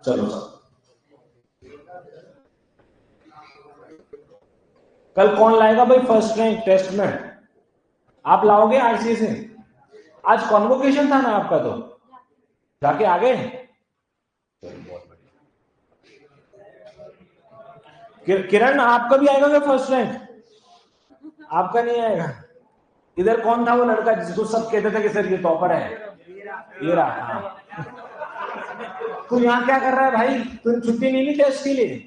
चलो कल कौन लाएगा भाई फर्स्ट रैंक टेस्ट में, आप लाओगे आरसी से? आज कॉन्वोकेशन था ना आपका, तो जाके आ गए। किरण आपका भी आएगा क्या फर्स्ट रैंक? आपका नहीं आएगा। इधर कौन था वो लड़का जिसको सब कहते थे कि सर ये टॉपर है, ये रहा। हाँ। तू यहाँ क्या कर रहा है भाई, तुम छुट्टी नहीं ली टेस्ट के लिए?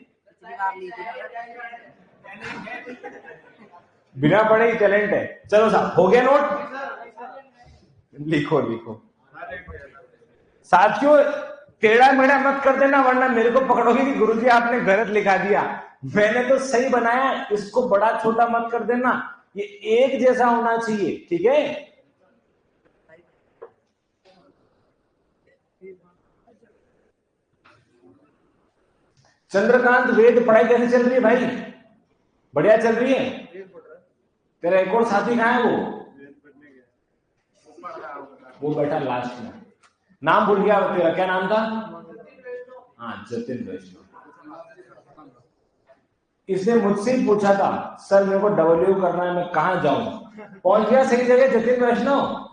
बिना पढ़े ही टैलेंट है। चलो साहब, हो गया नोट, लिखो लिखो साथियों। टेढ़ा मेढ़ा मत कर देना वरना मेरे को पकड़ोगे कि गुरुजी आपने गलत लिखा दिया। मैंने तो सही बनाया, इसको बड़ा छोटा मत कर देना, ये एक जैसा होना चाहिए। ठीक है, चंद्रकांत वेद पढ़ाई कैसे चल रही है भाई? बढ़िया चल रही है। तेरा एक और साथी कहाँ है वो बैठा लास्ट में, नाम भूल गया तेरा, क्या नाम था? हाँ जतिन वैष्णव। इसने मुझसे ही पूछा था सर मेरे को डब्ल्यू करना है, मैं कहां जाऊं? पहुंच गया सही जगह जतिन वैष्णव।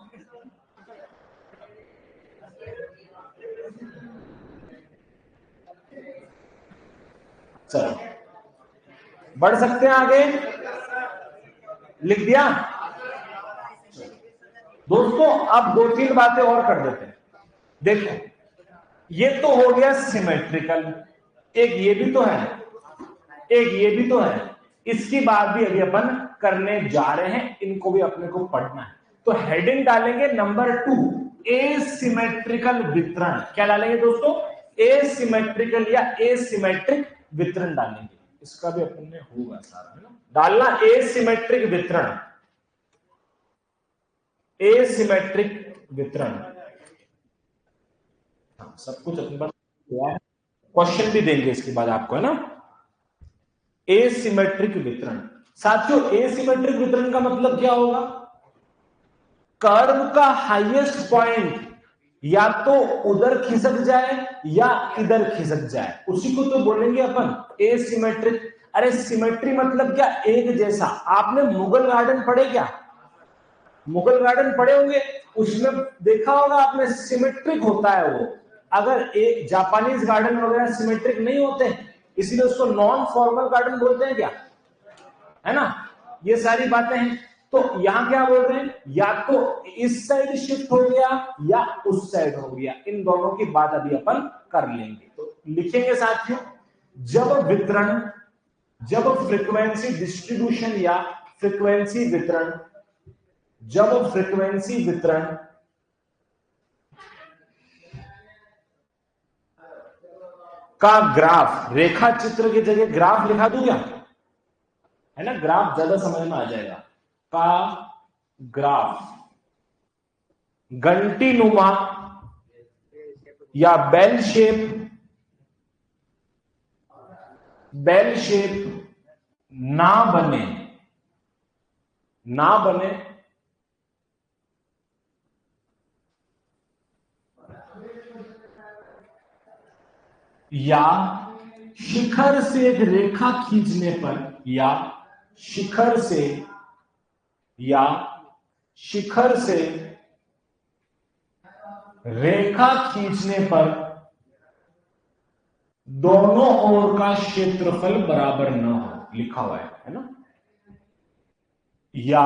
चलो बढ़ सकते हैं आगे, लिख दिया दोस्तों। अब दो तीन बातें और कर देते हैं। देखो ये तो हो गया सिमेट्रिकल, एक ये भी तो है, एक ये भी तो है, इसकी बात भी अभी अपन करने जा रहे हैं, इनको भी अपने को पढ़ना है। तो हेडिंग डालेंगे नंबर 2, एसिमेट्रिकल वितरण। क्या डालेंगे दोस्तों? एसिमेट्रिकल या एसिमेट्रिक वितरण डालेंगे। इसका भी अपन ने होगा सारा, है ना, डालना एसिमेट्रिक वितरण, एसिमेट्रिक वितरण। सब कुछ अपने पास, क्वेश्चन भी देंगे इसके बाद आपको, है ना। एसिमेट्रिक वितरण। साथियों एसिमेट्रिक वितरण का मतलब क्या होगा? कर्व का हाईएस्ट पॉइंट या तो उधर खिसक जाए या इधर खिसक जाए, उसी को तो बोलेंगे अपन एसिमेट्रिक। अरे सिमेट्री मतलब क्या? एक जैसा। आपने मुगल गार्डन पढ़े क्या? मुगल गार्डन पढ़े होंगे, उसमें देखा होगा आपने सिमेट्रिक होता है वो। अगर एक जापानीज गार्डन वगैरह सिमेट्रिक नहीं होते, इसीलिए उसको नॉन फॉर्मल गार्डन बोलते हैं क्या, है ना? ये सारी बातें हैं। तो यहां क्या बोल रहे हैं? या तो इस साइड शिफ्ट हो गया या उस साइड हो गया। इन दोनों की बात अभी अपन कर लेंगे। तो लिखेंगे साथियों, जब फ्रीक्वेंसी डिस्ट्रीब्यूशन या फ्रीक्वेंसी वितरण, जब फ्रीक्वेंसी वितरण का ग्राफ, रेखा चित्र की जगह ग्राफ लिखा दूं क्या, है ना? ग्राफ ज्यादा समझ में आ जाएगा। का ग्राफ घंटी नुमा या बेल शेप ना बने या शिखर से एक रेखा खींचने पर, या शिखर से रेखा खींचने पर दोनों ओर का क्षेत्रफल बराबर न हो, लिखा हुआ है ना? या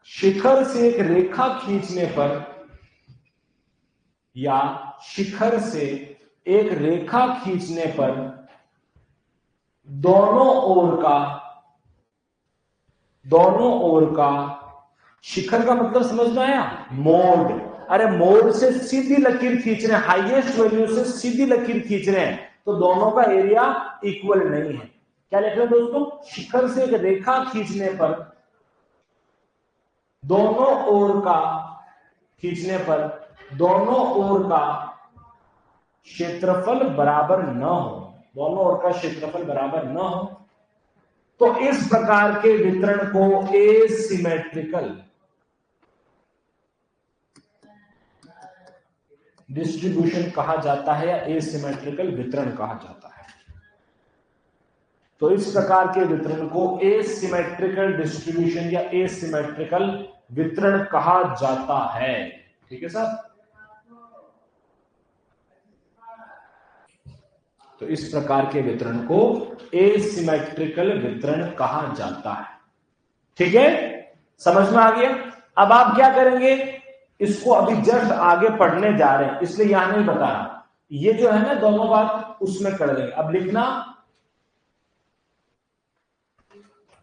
शिखर से एक रेखा खींचने पर, या शिखर से एक रेखा खींचने पर दोनों ओर का शिखर का मतलब समझ में आया? मोड। अरे मोड से सीधी लकीर खींच रहे हैं, हाईएस्ट वैल्यू से सीधी लकीर खींच रहे हैं, तो दोनों का एरिया इक्वल नहीं है। क्या लिख रहे हैं दोस्तों? शिखर से एक रेखा खींचने पर दोनों ओर का क्षेत्रफल बराबर न हो, तो इस प्रकार के वितरण को एसिमेट्रिकल डिस्ट्रीब्यूशन कहा जाता है या एसिमेट्रिकल वितरण कहा जाता है। तो इस प्रकार के वितरण को एसिमेट्रिकल डिस्ट्रीब्यूशन या एसिमेट्रिकल वितरण कहा जाता है। ठीक है सर? तो इस प्रकार के वितरण को एसिमेट्रिकल वितरण कहा जाता है। ठीक है, समझ में आ गया? अब आप क्या करेंगे, इसको अभी जस्ट आगे पढ़ने जा रहे हैं, इसलिए यहां नहीं बता रहा। ये जो है ना दोनों बात उसमें कर देंगे। अब लिखना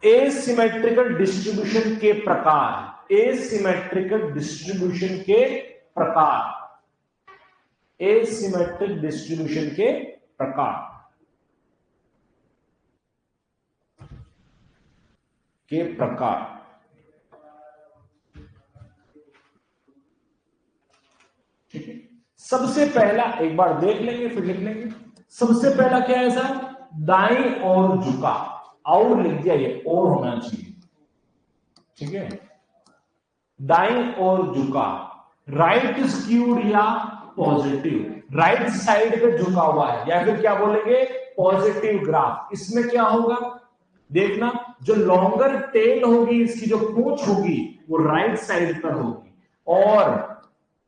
एसिमेट्रिकल डिस्ट्रीब्यूशन के प्रकार, एसिमेट्रिकल डिस्ट्रीब्यूशन के प्रकार, एसिमेट्रिक डिस्ट्रीब्यूशन के प्रकार के प्रकार। ठीक है, सबसे पहला एक बार देख लेंगे फिर लिख लेंगे। सबसे पहला क्या है सर? दाईं ओर झुका, और लिख दिया, ये और होना चाहिए। ठीक है, दाईं ओर झुका, राइट स्क्यूड या पॉजिटिव, राइट साइड पे झुका हुआ है, या फिर क्या बोलेंगे पॉजिटिव ग्राफ। इसमें क्या होगा देखना, जो लॉन्गर टेल होगी, इसकी जो पूंछ होगी वो राइट साइड पर होगी, और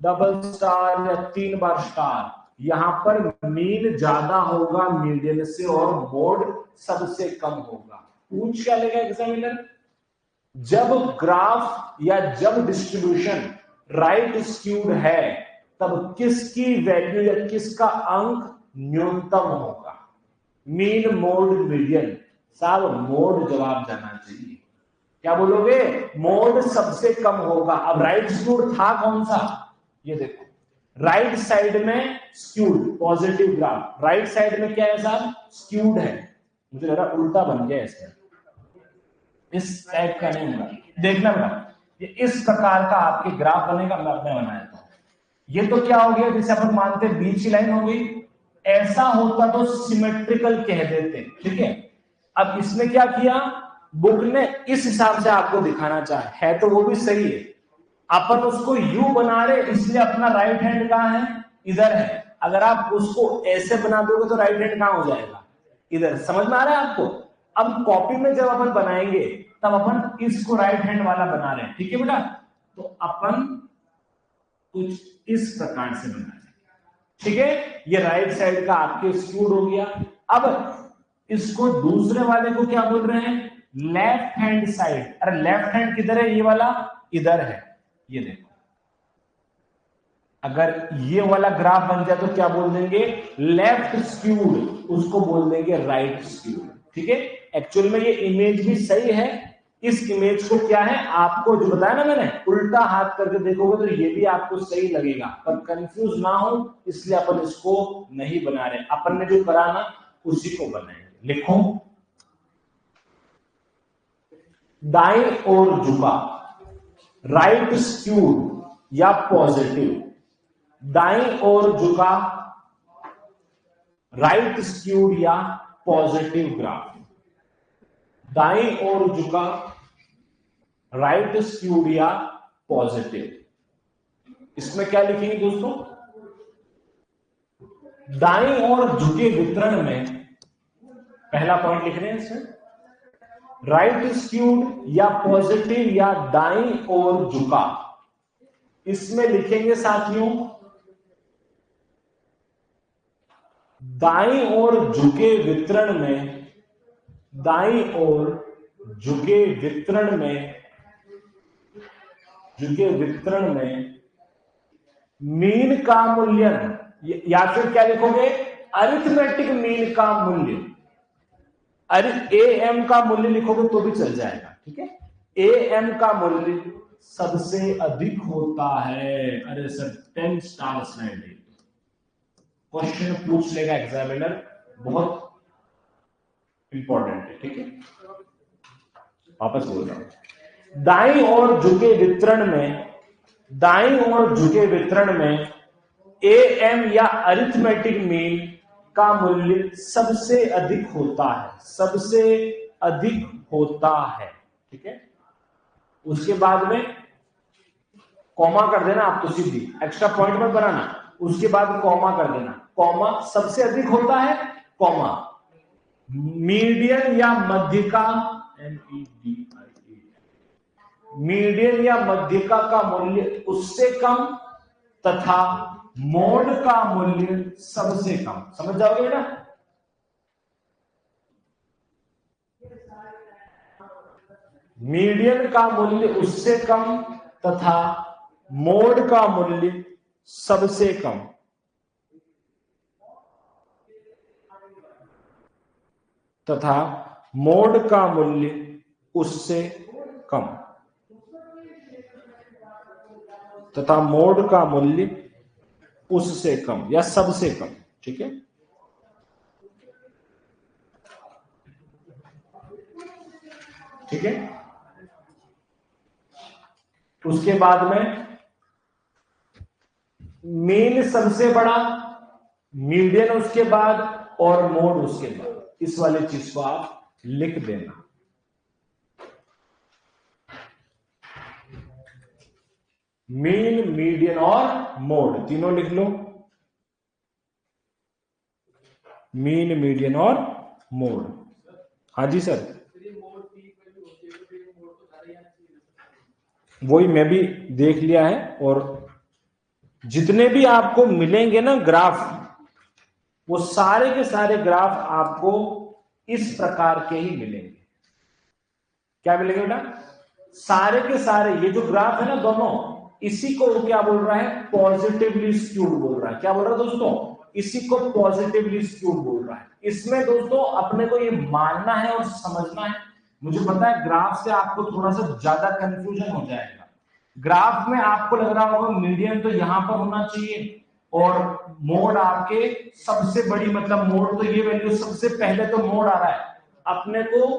डबल स्टार या 3 बार स्टार, यहां पर मीन ज्यादा होगा मीडियन से और मोड सबसे कम होगा। पूछ क्या लेगा एग्जामिनर? जब ग्राफ या जब डिस्ट्रीब्यूशन राइट स्क्यूड है, तब किसकी वैल्यू या किसका अंक न्यूनतम होगा? Mean, mode, median. साहब मोड जवाब जाना चाहिए। क्या बोलोगे? मोड सबसे कम होगा। अब राइट स्क्यूड था कौन सा? ये देखो, राइट साइड में skewed positive graph, right side में क्या है साहब? स्क्यूड है। मुझे लग रहा उल्टा बन गया इसमें, इस टाइप का नहीं होगा। देखना बेटा, ये इस प्रकार का आपके ग्राफ बनेगा। मैं अपने बनाया था। ये तो क्या हो गया, जैसे अपन मानते बीच की लाइन हो गई, ऐसा होता तो सिमेट्रिकल कह देते। ठीक है, अब इसने क्या किया, बुक ने इस हिसाब से आपको दिखाना चाहे, है तो वो भी सही है, अपन उसको यू बना रहे इसलिए अपना राइट हैंड कहाँ है, इधर है। अगर आप उसको ऐसे बना दोगे तो राइट हैंड कहाँ हो जाएगा, इधर। समझ में आ रहा है आपको? अब कॉपी में जब अपन बनाएंगे तब अपन इसको राइट हैंड वाला बना रहे हैं, ठीक है बेटा। तो अपन कुछ इस प्रकार से बना रहे, ठीक है। ये राइट साइड का आपके स्क्यूड हो गया। अब इसको दूसरे वाले को क्या बोल रहे हैं, लेफ्ट हैंड साइड। अरे लेफ्ट हैंड किधर है, ये वाला इधर है, ये देखो। अगर ये वाला ग्राफ बन जाए तो क्या बोल देंगे, लेफ्ट स्क्यूड, उसको बोल देंगे राइट स्क्यूड, ठीक है। एक्चुअल में ये इमेज भी सही है। इस इमेज को क्या है, आपको जो बताया ना मैंने, उल्टा हाथ करके देखोगे तो ये भी आपको सही लगेगा, पर कंफ्यूज ना हो इसलिए अपन इसको नहीं बना रहे। अपन ने जो करा ना उसी को बनाएंगे। लिखो, दाईं ओर झुका, राइट स्क्यूड या पॉजिटिव। दाईं ओर झुका, राइट स्क्यूड या पॉजिटिव ग्राफ। दाईं ओर झुका, राइट स्क्यूड या पॉजिटिव। इसमें क्या लिखेंगे दोस्तों, दाईं ओर झुके वितरण में, पहला पॉइंट लिख रहे हैं इसमें, राइट स्क्यूड या पॉजिटिव या दाईं ओर झुका। इसमें लिखेंगे साथियों, दाईं ओर झुके वितरण में, दाईं ओर झुके वितरण में, झुके वितरण में मीन का मूल्यन, या फिर क्या लिखोगे, अरिथमेटिक मीन का मूल्य। एम का मूल्य लिखोगे तो भी चल जाएगा, ठीक है। एम का मूल्य सबसे अधिक होता है। अरे सर 10 स्टार स्लाइड है, क्वेश्चन पूछ लेगा एग्जामिनर, बहुत इंपॉर्टेंट है, ठीक है। वापस बोल रहा हूं, दाईं ओर झुके वितरण में, दाईं ओर झुके वितरण में एम या अरिथमेटिक मीन का मूल्य सबसे अधिक होता है, सबसे अधिक होता है, ठीक है। उसके बाद में कॉमा कर देना आप, तो सीधी एक्स्ट्रा पॉइंट मत बनाना, उसके बाद कॉमा कर देना। कॉमा सबसे अधिक होता है, कॉमा मीडियन या मध्यिका, मीडियन या मध्यिका का मूल्य उससे कम तथा मोड का मूल्य सबसे कम। समझ जाओगे बेटा, मीडियन का मूल्य उससे कम तथा मोड का मूल्य सबसे कम, तथा मोड का मूल्य उससे कम, तथा मोड का मूल्य उससे कम या सबसे कम, ठीक है। ठीक है, उसके बाद में मीन सबसे बड़ा, मीडियन उसके बाद और मोड उसके बाद। इस वाले चीज को आप लिख देना। मीन, मीडियन और मोड तीनों लिख लो। मीन, मीडियन और मोड। हाँ जी सर, वही मैं भी देख लिया है। और जितने भी आपको मिलेंगे ना ग्राफ, वो सारे के सारे ग्राफ आपको इस प्रकार के ही मिलेंगे। क्या मिलेंगे बेटा? सारे के सारे ये जो ग्राफ है ना दोनों, इसी को क्या बोल रहा है? पॉजिटिवली स्क्यूड बोल रहा है। क्या बोल रहा है दोस्तों? इसी को पॉजिटिवली स्क्यूड बोल रहा है। इसमें दोस्तों अपने को ये मानना है और समझना है। मुझे पता है ग्राफ से आपको थोड़ा सा ज्यादा कंफ्यूजन हो जाएगा। ग्राफ में आपको लग रहा होगा मीडियन तो यहां पर होना चाहिए और मोड आपके सबसे बड़ी, मतलब मोड तो ये वैल्यू सबसे पहले तो मोड आ रहा है। अपने को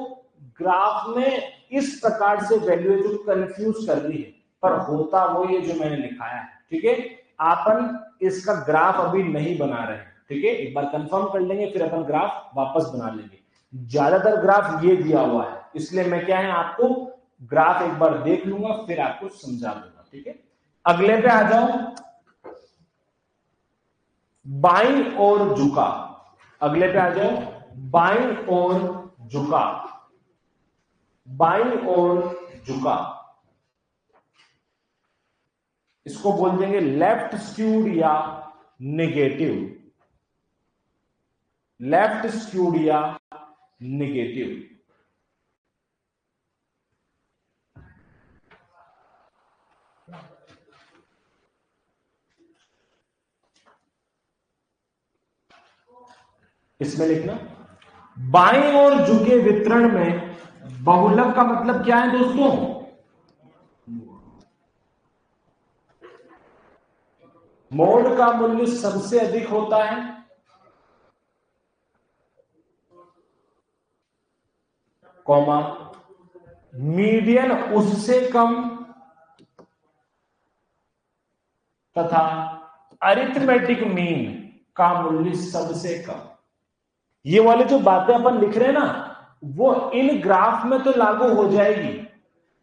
ग्राफ में इस प्रकार से वैल्यू जो कंफ्यूज कर रही है, पर होता वो ये जो मैंने लिखाया है। ठीक है, अपन इसका ग्राफ अभी नहीं बना रहे हैं। ठीक है, एक बार कंफर्म कर लेंगे फिर अपन ग्राफ वापस बना लेंगे। ज्यादातर ग्राफ ये दिया हुआ है, इसलिए मैं क्या है आपको ग्राफ एक बार देख लूंगा फिर आपको समझा दूंगा, ठीक है। अगले पे आ जाओ, बाईं ओर झुका। अगले पे आ जाओ, बाईं ओर झुका, बाईं ओर झुका, इसको बोल देंगे लेफ्ट स्क्यूड या नेगेटिव, लेफ्ट स्क्यूड या नेगेटिव। इसमें लिखना बाईं ओर झुके वितरण में बहुलक का मतलब क्या है दोस्तों? मोड का मूल्य सबसे अधिक होता है, कॉमा मीडियन उससे कम तथा अरिथमेटिक मीन का मूल्य सबसे कम। ये वाले जो बातें अपन लिख रहे हैं ना, वो इन ग्राफ में तो लागू हो जाएगी।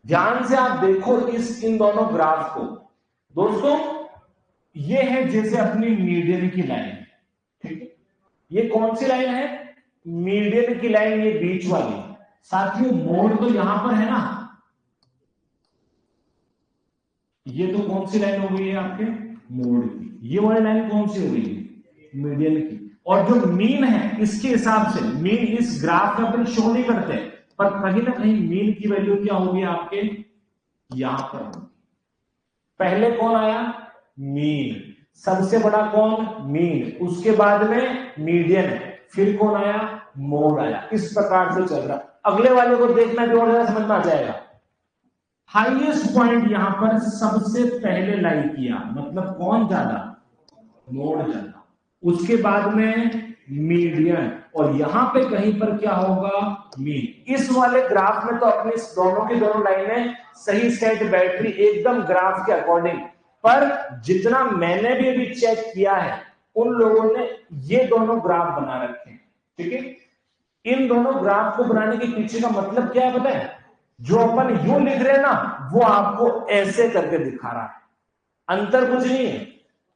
ध्यान से आप देखो इन दोनों ग्राफ को दोस्तों। ये है जैसे अपनी मीडियन की लाइन, ठीक है। ये कौन सी लाइन है? मीडियन की लाइन, ये बीच वाली। साथियों मोड तो यहां पर है ना, ये तो कौन सी लाइन हो गई है आपके? मोड की। ये वाली लाइन कौन सी हो गई है? मीडियन की। और जो मीन है इसके हिसाब से, मीन इस ग्राफ में अपन शो नहीं करते, पर कहीं ना कहीं मीन की वैल्यू क्या होगी आपके? यहां पर। पहले कौन आया? मीन। सबसे बड़ा कौन? मीन। उसके बाद में मीडियन, फिर कौन आया? मोड आया। इस प्रकार से चल रहा। अगले वाले को देखना भी और ज्यादा समझ में आ जाएगा। हाईएस्ट पॉइंट यहां पर सबसे पहले लाई किया, मतलब कौन ज्यादा? मोड ज्यादा। उसके बाद में मीडियन, और यहां पे कहीं पर क्या होगा? मीन। इस वाले ग्राफ में तो अपनी दोनों की दोनों लाइनें सही सेट बैठ रही एकदम ग्राफ के अकॉर्डिंग, पर जितना मैंने भी अभी चेक किया है उन लोगों ने ये दोनों ग्राफ बना रखे हैं, ठीक है। इन दोनों ग्राफ को बनाने के पीछे का मतलब क्या है पता है? जो अपन यू लिख रहे हैं ना, वो आपको ऐसे करके दिखा रहा है। अंतर कुछ नहीं है।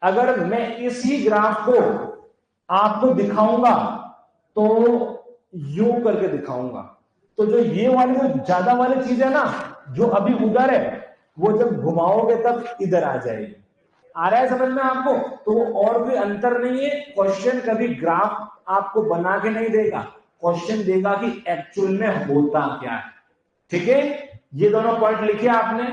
अगर मैं इसी ग्राफ को आपको दिखाऊंगा तो यू करके दिखाऊंगा, तो जो ये वाली जो ज्यादा वाली चीज है ना, जो अभी उधर है, वो जब घुमाओगे तब इधर आ जाएगी। आ रहा है समझ में आपको? तो वो और कोई अंतर नहीं है। क्वेश्चन कभी ग्राफ आपको बना के नहीं देगा, क्वेश्चन देगा कि एक्चुअल में होता क्या है, ठीक है। ये दोनों पॉइंट लिखे आपने,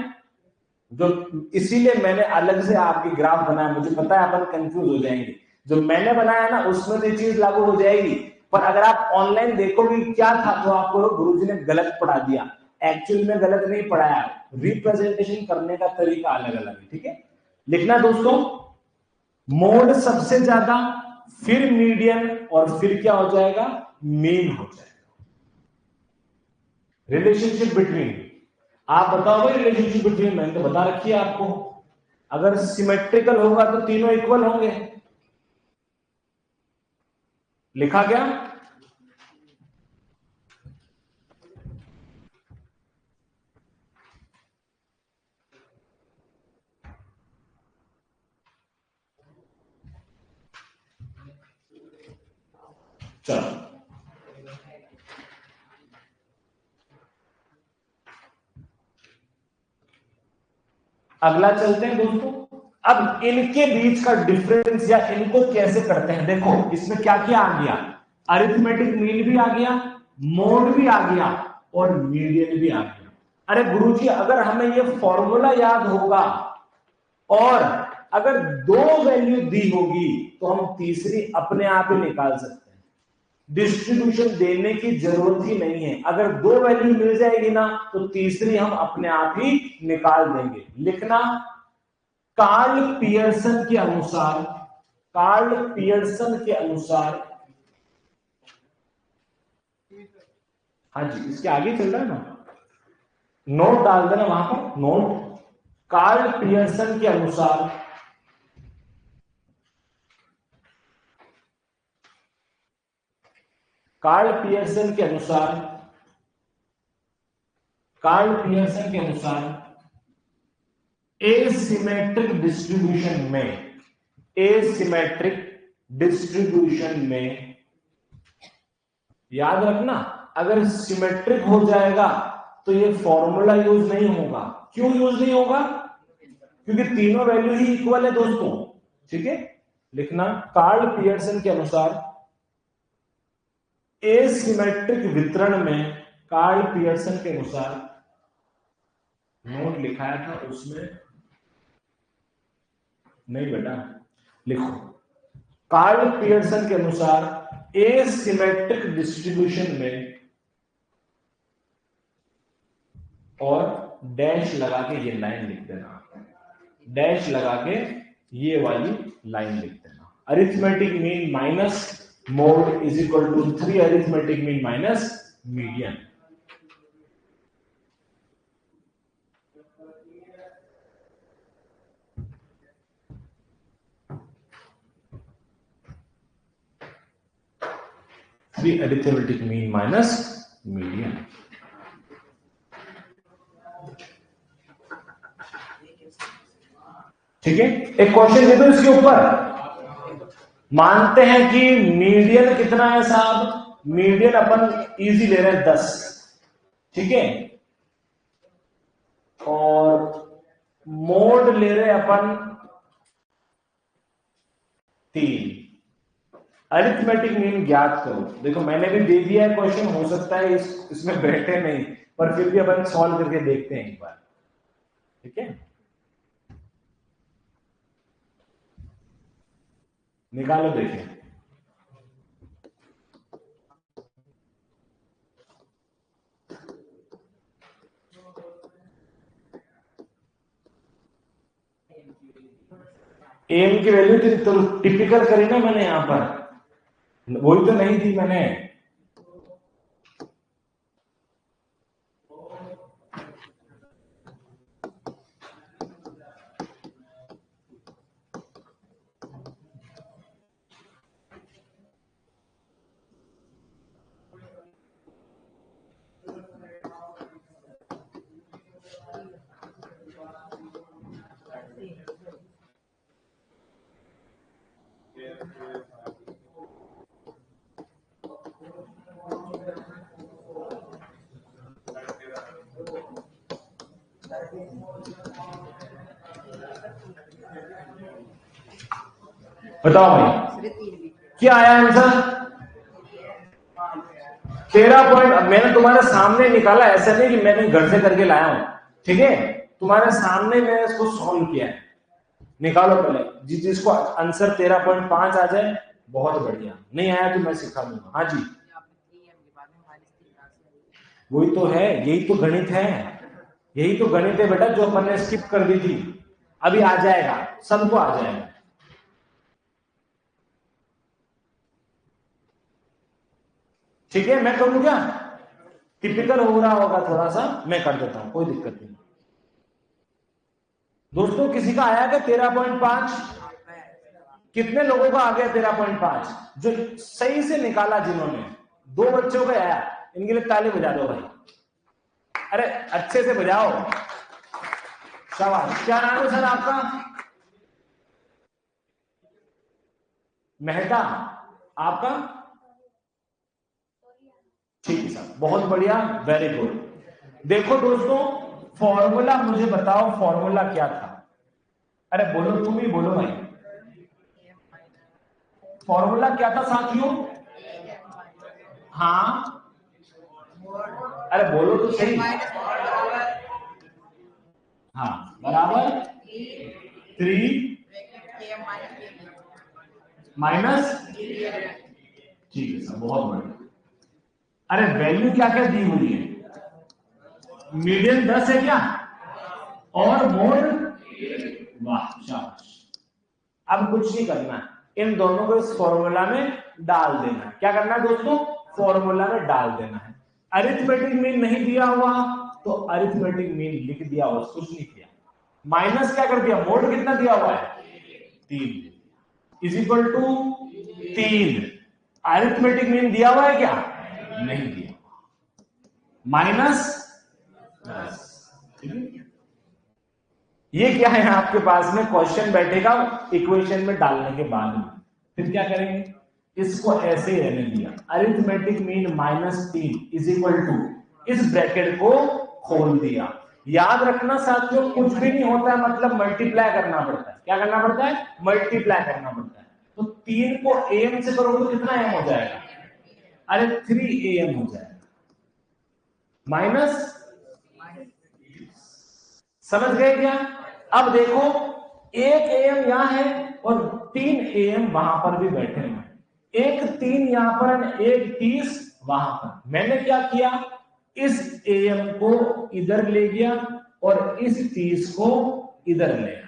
जो इसीलिए मैंने अलग से आपकी ग्राफ बनाया। मुझे पता है अपन कंफ्यूज हो जाएंगे। जो मैंने बनाया ना उसमें तो चीज लागू हो जाएगी, पर अगर आप ऑनलाइन देखोगे क्या था तो आपको गुरुजी ने गलत पढ़ा दिया। एक्चुअल में गलत नहीं पढ़ाया, रिप्रेजेंटेशन करने का तरीका अलग अलग है, ठीक है। लिखना दोस्तों, मोड सबसे ज्यादा, फिर मीडियन, और फिर क्या हो जाएगा? मीन हो जाएगा। रिलेशनशिप बिटवीन, आप बताओ भाई रिलेशनशिप बिटवीन, मैंने तो बता रखी है आपको। अगर सिमेट्रिकल होगा तो तीनों इक्वल होंगे। लिखा क्या? चलो अगला चलते हैं दोस्तों। अब इनके बीच का डिफरेंस या इनको कैसे करते हैं, देखो इसमें क्या क्या आ गया? अरिथमेटिक मीन भी आ गया, मोड भी आ गया, और मीडियन भी आ गया। अरे गुरुजी अगर हमें ये फॉर्मूला याद होगा और अगर दो वैल्यू दी होगी तो हम तीसरी अपने आप ही निकाल सकते हैं। डिस्ट्रीब्यूशन देने की जरूरत ही नहीं है। अगर दो वैल्यू मिल जाएगी ना तो तीसरी हम अपने आप ही निकाल देंगे। लिखना, कार्ल पियर्सन के अनुसार, कार्ल पियर्सन के अनुसार, हाँ जी इसके आगे चल रहा है ना, नोट डाल देना वहां पर, नोट। कार्ल पियर्सन के अनुसार कार्ल पियर्सन के अनुसार एसिमेट्रिक डिस्ट्रीब्यूशन में याद रखना, अगर सिमेट्रिक हो जाएगा तो ये फॉर्मूला यूज नहीं होगा। क्यों यूज नहीं होगा? क्योंकि तीनों वैल्यू ही इक्वल है दोस्तों। ठीक है, लिखना कार्ल पियर्सन के अनुसार एसिमेट्रिक वितरण में, कार्ल पियर्सन के अनुसार नोट लिखाया था उसमें नहीं बेटा, लिखो कार्ल पियर्सन के अनुसार एसिमेट्रिक डिस्ट्रीब्यूशन में, और डैश लगा के ये लाइन लिख देना, डैश लगा के ये वाली लाइन लिख देना। Arithmetic mean minus mode is equal to 3 arithmetic mean minus median. Arithmetic mean minus median. ठीक है, एक क्वेश्चन दे दो इसके ऊपर। मानते हैं कि मीडियन कितना है साहब? मीडियन अपन इजी ले रहे हैं 10, ठीक है, और मोड ले रहे हैं अपन 3। अरिथमेटिक मीन ज्ञात करो। देखो मैंने भी दे दिया है क्वेश्चन, हो सकता है इसमें बैठे नहीं, पर फिर भी अपन सॉल्व करके देखते हैं एक बार। ठीक है, निकालो, देखिए एम की वैल्यू तो टिपिकल करी ना मैंने, यहां पर वही तो नहीं दी मैंने। बताओ भाई क्या आया आंसर? 13 पॉइंट। मैंने तुम्हारे सामने निकाला, ऐसा नहीं कि मैंने घर से करके लाया हूं। ठीक है, तुम्हारे सामने मैंने इसको सॉल्व किया है। निकालो पहले, जिसको आंसर 13.5 आ जाए बहुत बढ़िया, नहीं आया तो मैं सिखा दूंगा। हाँ जी, वही तो है, यही तो गणित है, यही तो गणित है बेटा जो अपन ने स्किप कर दी थी। अभी आ जाएगा, सबको आ जाएगा। ठीक है, मैं करूं क्या? टिपिकल हो रहा होगा थोड़ा सा, मैं कर देता हूं, कोई दिक्कत नहीं। दोस्तों किसी का आया क्या 13.5? कितने लोगों का आ गया 13.5? जो सही से निकाला जिन्होंने, 2 बच्चों का आया, इनके लिए ताली बजा दो भाई। अरे अच्छे से बजाओ, शाबाश। क्या नाम है सर आपका? मेहता। आपका? ठीक है सर, बहुत बढ़िया, वेरी गुड। देखो दोस्तों, फॉर्मूला मुझे बताओ, फॉर्मूला क्या था? अरे बोलो, तुम ही बोलो भाई, फॉर्मूला क्या था साथियों? हाँ, अरे बोलो तो सही। हाँ, बराबर 3 माइनस, ठीक है सर, बहुत बढ़िया। अरे वैल्यू क्या क्या दी हुई है? मीडियन 10 है क्या, और मोड, वाह शाबाश। अब कुछ नहीं करना है, इन दोनों को इस फॉर्मूला में डाल देना है। क्या करना है दोस्तों? फॉर्मूला में डाल देना है। अरिथमेटिक मीन नहीं दिया हुआ तो अरिथमेटिक मीन लिख दिया हुआ, कुछ नहीं किया। माइनस क्या कर दिया? मोड कितना दिया हुआ है? 3 is equal to 3। Arithmetic mean दिया हुआ है क्या? नहीं दिया, -10। ठीक है, ये क्या है आपके पास में क्वेश्चन बैठेगा इक्वेशन में डालने के बाद में, फिर क्या करेंगे, इसको ऐसे ही रहने दिया, arithmetic mean -3 is equal to, इस ब्रैकेट को खोल दिया। याद रखना साथियों, कुछ भी नहीं होता है मतलब मल्टीप्लाई करना पड़ता है। क्या करना पड़ता है? मल्टीप्लाई करना पड़ता है। तो 3 को am से करोगे तो कितना m हो जाएगा? अरे 3am हो जाएगा, माइनस, समझ गए क्या? अब देखो 1 am यहां है और 3 am वहां पर भी बैठे हैं, एक 3 यहां पर और एक 30 वहां पर। मैंने क्या किया, इस am को इधर ले गया और इस 30 को इधर ले आया।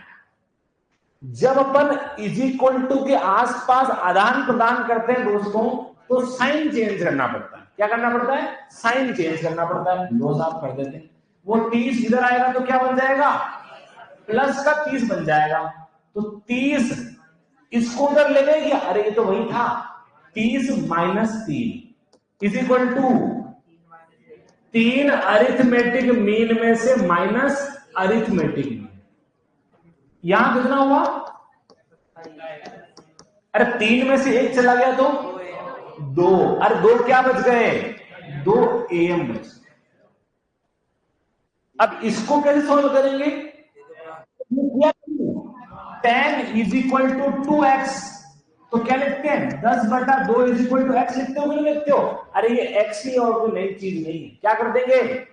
जब अपन इज इक्वल टू के आसपास आदान प्रदान करते हैं दोस्तों, तो साइन चेंज करना पड़ता है। क्या करना पड़ता है? साइन चेंज करना पड़ता है। लो साहब कर देते हैं, वो 30 इधर आएगा तो क्या बन जाएगा? प्लस का 30 बन जाएगा। तो 30 इसको उधर ले गए, अरे ये तो वही था, 30 - 3 is equal to 3 arithmetic mean में से माइनस अरिथमेटिक मीन। यहां कितना हुआ? अरे 3 में से 1 चला गया तो 2, अरे 2 क्या बच गए? 2 am बच गए। अब इसको कैसे सॉल्व करेंगे? 10 इज इक्वल टू 2x, तो क्या लिखते हैं? 10/2 इज इक्वल टू x लिखते हो कि नहीं लिखते हो? अरे ये x ही और कोई नई चीज नहीं है। क्या कर देंगे?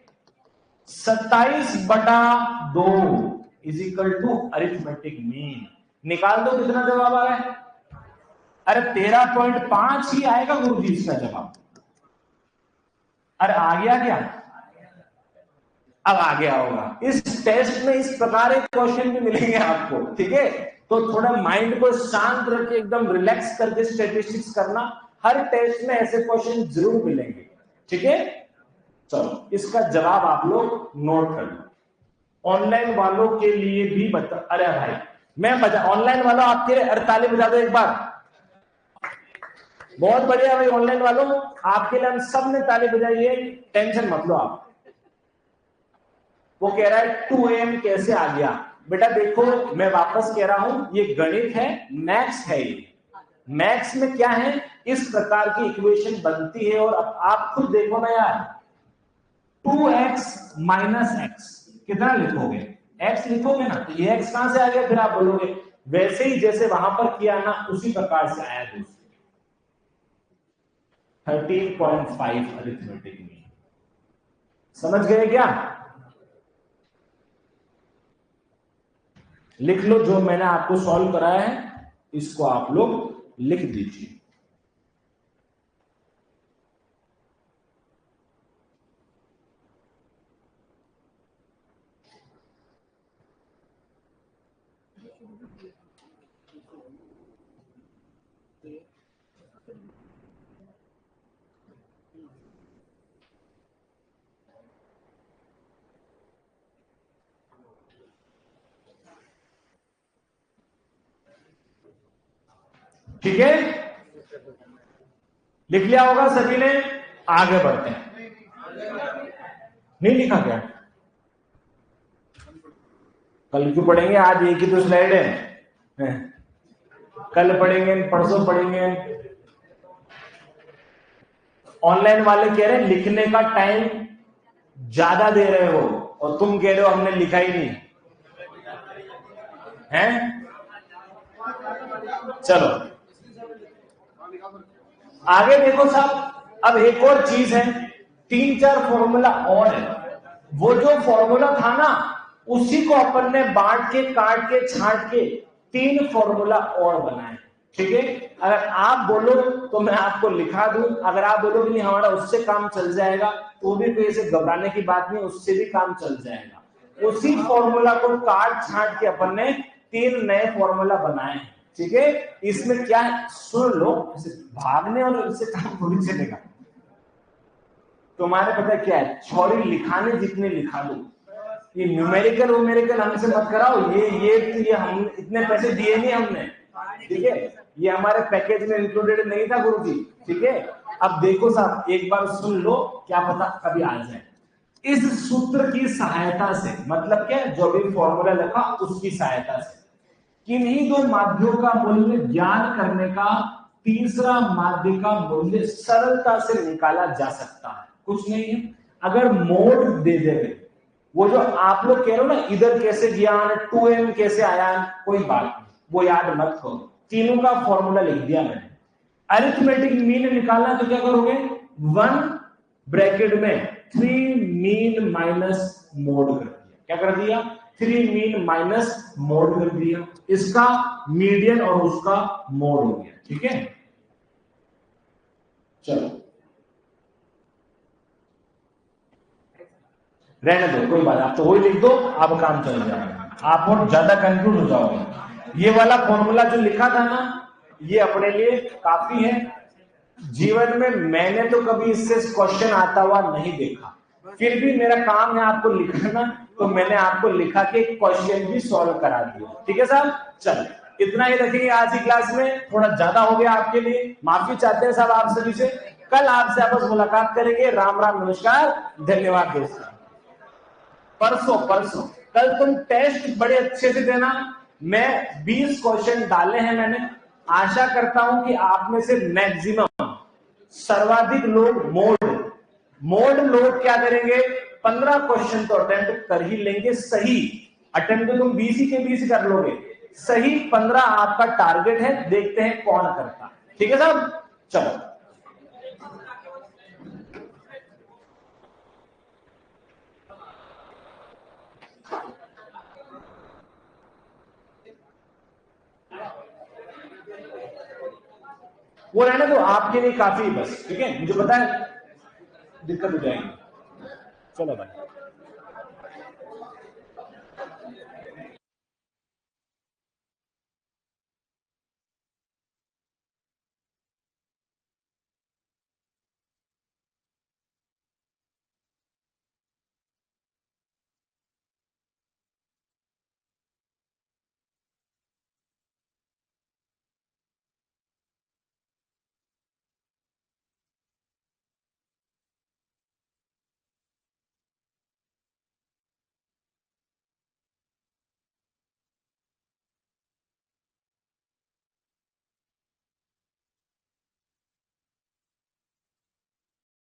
27/2 is equal to arithmetic mean. निकाल दो, कितना जवाब आ रहा है? अरे 13.5 ही आएगा गुरुजी इसका जवाब। अरे आ गया क्या? अब आ गया होगा। इस टेस्ट में इस प्रकार के क्वेश्चन भी मिलेंगे आपको, ठीक है? तो थोड़ा माइंड को शांत रख के एकदम रिलैक्स करके स्टैटिस्टिक्स करना। हर टेस्ट में ऐसे क्वेश्चन जरूर मिलेंगे, ठीक है? चलो इसका जवाब आप लोग नोट कर लो। ऑनलाइन वालों के लिए भी बता, अरे भाई मैं बजा, ऑनलाइन वालों आपके लिए, अरे ताली बजा दो एक बार। बहुत बढ़िया भाई, ऑनलाइन वालों आपके लिए हम सब ने ताली बजाई है, टेंशन मत लो आप। वो कह रहा है 2 am कैसे आ गया? बेटा देखो मैं वापस कह रहा हूं, ये गणित है, मैथ्स है। ये मैथ्स में क्या है, इस प्रकार की इक्वेशन बनती है। और अब आप खुद देखो ना यार, 2x - x कितना लिखोगे? x लिखोगे ना, तो ये x कहां से आ गया? फिर आप बोलोगे वैसे ही जैसे वहां पर किया ना, उसी प्रकार से आया दोस्तों। 13.5 अरिथमेटिक मीन। समझ गए क्या? लिख लो, जो मैंने आपको सॉल्व कराया है इसको आप लोग लिख दीजिए। ठीक है, लिख लिया होगा सभी ने। आगे बढ़ते हैं। नहीं लिखा क्या? कल क्यों पढ़ेंगे? आज एक ही तो स्लाइड है, कल पढ़ेंगे, परसों पढ़ेंगे। ऑनलाइन वाले कह रहे हैं लिखने का टाइम ज्यादा दे रहे हो, और तुम कह रहे हो हमने लिखा ही नहीं है। चलो आगे देखो साहब, अब एक और चीज है, 3-4 फॉर्मूला और है। वो जो फॉर्मूला था ना, उसी को अपन ने बांट के, काट के, छांट के 3 फॉर्मूला और बनाए, ठीक है? अगर आप बोलो तो मैं आपको लिखा दूं, अगर आप बोलो कि नहीं हमारा उससे काम चल जाएगा, तो भी कोई ऐसे घबराने की बात नहीं, उससे भी काम चल जाएगा। उसी फॉर्मूला को काट छांट के अपन ने 3 नए फॉर्मूला बनाए, ठीक है? इसमें क्या है सुन लो, भागने और इससे काम थोड़ी चलेगा। तुम्हारे पता क्या है, छोरी लिखाने जितने लिखा दो, ये न्यूमेरिकल वोमेरिकल हमसे मत कराओ। ये हम इतने पैसे दिए नहीं हमने, ठीक है? ये हमारे पैकेज में इंक्लूडेड नहीं था गुरुजी, ठीक है? अब देखो साहब, एक बार सुन लो, क्या पता कभी आ जाए। इस सूत्र की सहायता से, मतलब क्या, जो भी फॉर्मूला लिखा उसकी सहायता से किन्हीं दो माध्यों का मूल्य ज्ञान करने का तीसरा माध्य का मूल्य सरलता से निकाला जा सकता है। कुछ नहीं है, अगर मोड दे देंगे, वो जो आप लोग कह रहे हो ना इधर कैसे ज्ञान 2m कैसे आया, कोई बात नहीं, वो याद मत करो, तीनों का फॉर्मूला लिख दिया मैंने। अरिथमेटिक मीन निकालना तो क्या करोगे, 1 ब्रैकेट में 3 मीन माइनस मोड कर दिया। क्या कर दिया, 3 मीन माइनस मोड कर दिया, इसका मीडियन और उसका मोड हो गया। ठीक है, चलो रहने दो, कोई बात, आप तो वही लिख दो, आप काम चल जाएगा, आप और ज्यादा कंफ्यूज हो जाओगे। ये वाला फॉर्मूला जो लिखा था ना, ये अपने लिए काफी है। जीवन में मैंने तो कभी इससे क्वेश्चन आता हुआ नहीं देखा, फिर भी मेरा काम है आपको लिखना, तो मैंने आपको लिखा के क्वेश्चन भी सॉल्व करा दिया। ठीक है साहब, चल इतना ही रखेंगे आज की क्लास में, थोड़ा ज्यादा हो गया आपके लिए, माफी चाहते हैं साहब आप सभी से। कल आपसे आपस मुलाकात करेंगे। राम राम, नमस्कार, धन्यवाद दोस्तों। परसों परसों कल तुम टेस्ट बड़े अच्छे से देना। मैं 20 क्वेश्चन डाले हैं मैंने, आशा करता हूं कि आप में से मैक्सिमम, सर्वाधिक लोग मोड लोग क्या करेंगे, 15 क्वेश्चन तो अटेम्प्ट कर ही लेंगे। सही अटेम्प्ट तो तुम 20 ही के 20 कर लोगे, सही 15 आपका टारगेट है, देखते हैं कौन करता। ठीक है साहब, चलो वो रहने दो, आपके लिए काफी बस। ठीक है, मुझे पता है दिक्कत हो जाएगी। चलो भाई।